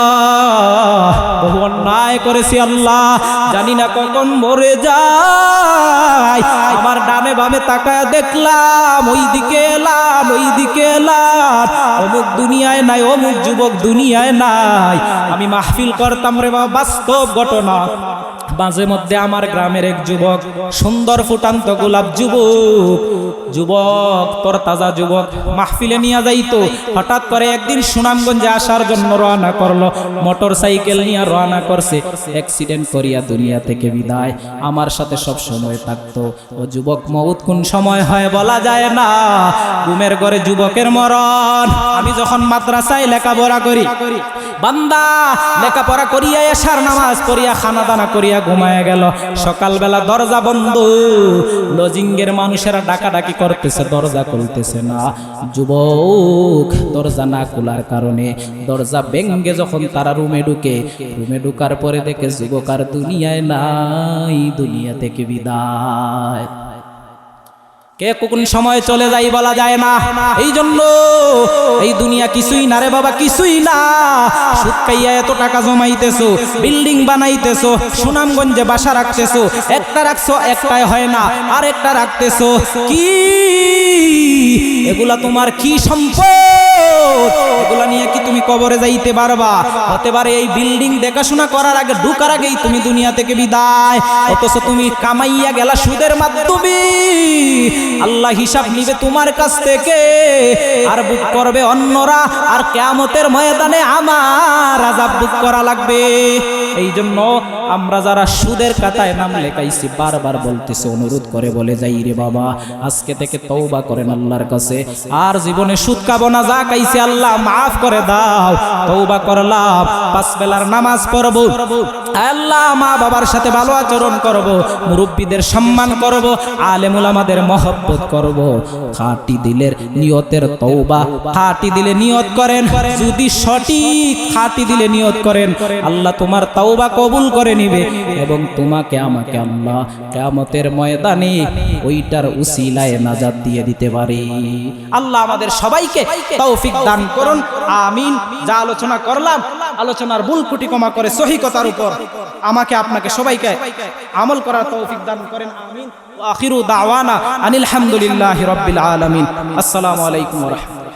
বহু অন্যায় করেছি আল্লাহ, জানি না কখন মরে যায়। আমার ডানে বামে তাকায় দেখলাম, ওই দিকে এলাম, ওই দিকে এলাম, অমুক দুনিয়ায় নাই, অমুক যুবক দুনিয়ায় নাই। আমি মাহফিল করতাম রে বাবা, বাস্তব ঘটনা। মাঝে মধ্যে আমার গ্রামের এক যুবক, সুন্দর ফুটান্ত গোলাপ যুবক তোর তাজা যুবক, মাহফিলে নিয়ে যাইতো। হঠাৎ করে একদিন সুনামগঞ্জে আসার জন্য রওনা করলো, মোটর সাইকেল নিয়ে রওনা করছে, অ্যাক্সিডেন্ট করিয়া দুনিয়া থেকে বিদায়। আমার সাথে সব সময় থাকতো। ও যুবক মউত কোন সময় হয় বলা যায় না, ঘুমের ঘরে যুবকের মরণ। আমি যখন মাদ্রাসায় লেখাপড়া করি, বান্দা লেখাপড়া করিয়া এশার নামাজ পড়িয়া খানা দানা করিয়া ঘুমায় গেল, সকালবেলা দরজা বন্ধ, লজিংয়ের মানুষেরা ডাকাডাকি করতেছে, দরজা খুলতেছে না। যুবক দরজা না খোলার কারণে দরজা ভেঙে যখন তারা রুমে ঢুকার পরে দেখে যুবক আর দুনিয়ায় নাই, দুনিয়া থেকে বিদায়। কে কোন সময় চলে যাই বলা যায় না। এই জন্য এই দুনিয়া কিছুই না রে বাবা, কিছুই না। সুদ খাইয়া এত টাকা জমাইতেছো, বিল্ডিং বানাইতেছো, সুনামগঞ্জে বাসা রাখতেছো, একটা রাখছো একটাই হয় না, আর একটা রাখতেছো। কি এগুলা তোমার কি সম্পদ? এগুলা নিয়ে কি তুমি কবরে যাইতে পারবা? হতে পারে এই বিল্ডিং দেখাশোনা করার আগে, ঢুকার আগেই তুমি দুনিয়া থেকে বিদায়। অথচ তুমি কামাইয়া গেলা সুদের মাধ্যমে। আল্লাহ হিসাব নিবে তোমার কাছ থেকে, আর বুক করবে অন্যরা, আর কিয়ামতের ময়দানে আমার আযাব বুক করা লাগবে। এই জন্য আমরা যারা সুদের খাতায় নাম লেখাইছি, বারবার বলতেছি, অনুরোধ করে বলে যাই রে বাবা, আজকে থেকে তওবা করেন আল্লাহর কাছে। আর জীবনে সুদ খাবো না, যা খাইছি আল্লাহ মাফ করে দাও, তওবা করলাম, 5 বেলার নামাজ পড়বো, আল্লাহ মা বাবার সাথে ভালো আচরণ করব, মুরব্বীদের সম্মান করব, আলেম উলামাদের মহব্বত করব। খাঁটি দিলের নিয়তের তওবা, খাঁটি দিলে নিয়ত করেন, যদি সঠিক খাঁটি দিলে নিয়ত করেন, আল্লাহ তোমার তওবা কবুল করে নিবে এবং তোমাকে আমাকে আল্লাহ কিয়ামতের ময়দানে ওইটার উসিলায় নাজাত দিয়ে দিতে পারে। আল্লাহ আমাদের সবাইকে তৌফিক দান করুন, আমিন। যা আলোচনা করলাম, আলোচনার ভুল ত্রুটি ক্ষমা করে সহিকতার উপর আমাকে আপনাকে সবাইকে আমল করার তৌফিক দান করেন, আমিন। আখিরু দাওয়ানা আনিল হামদুলিল্লাহি রাব্বিল আলামিন। আসসালামু আলাইকুম ওয়া রাহমাতুল্লাহ।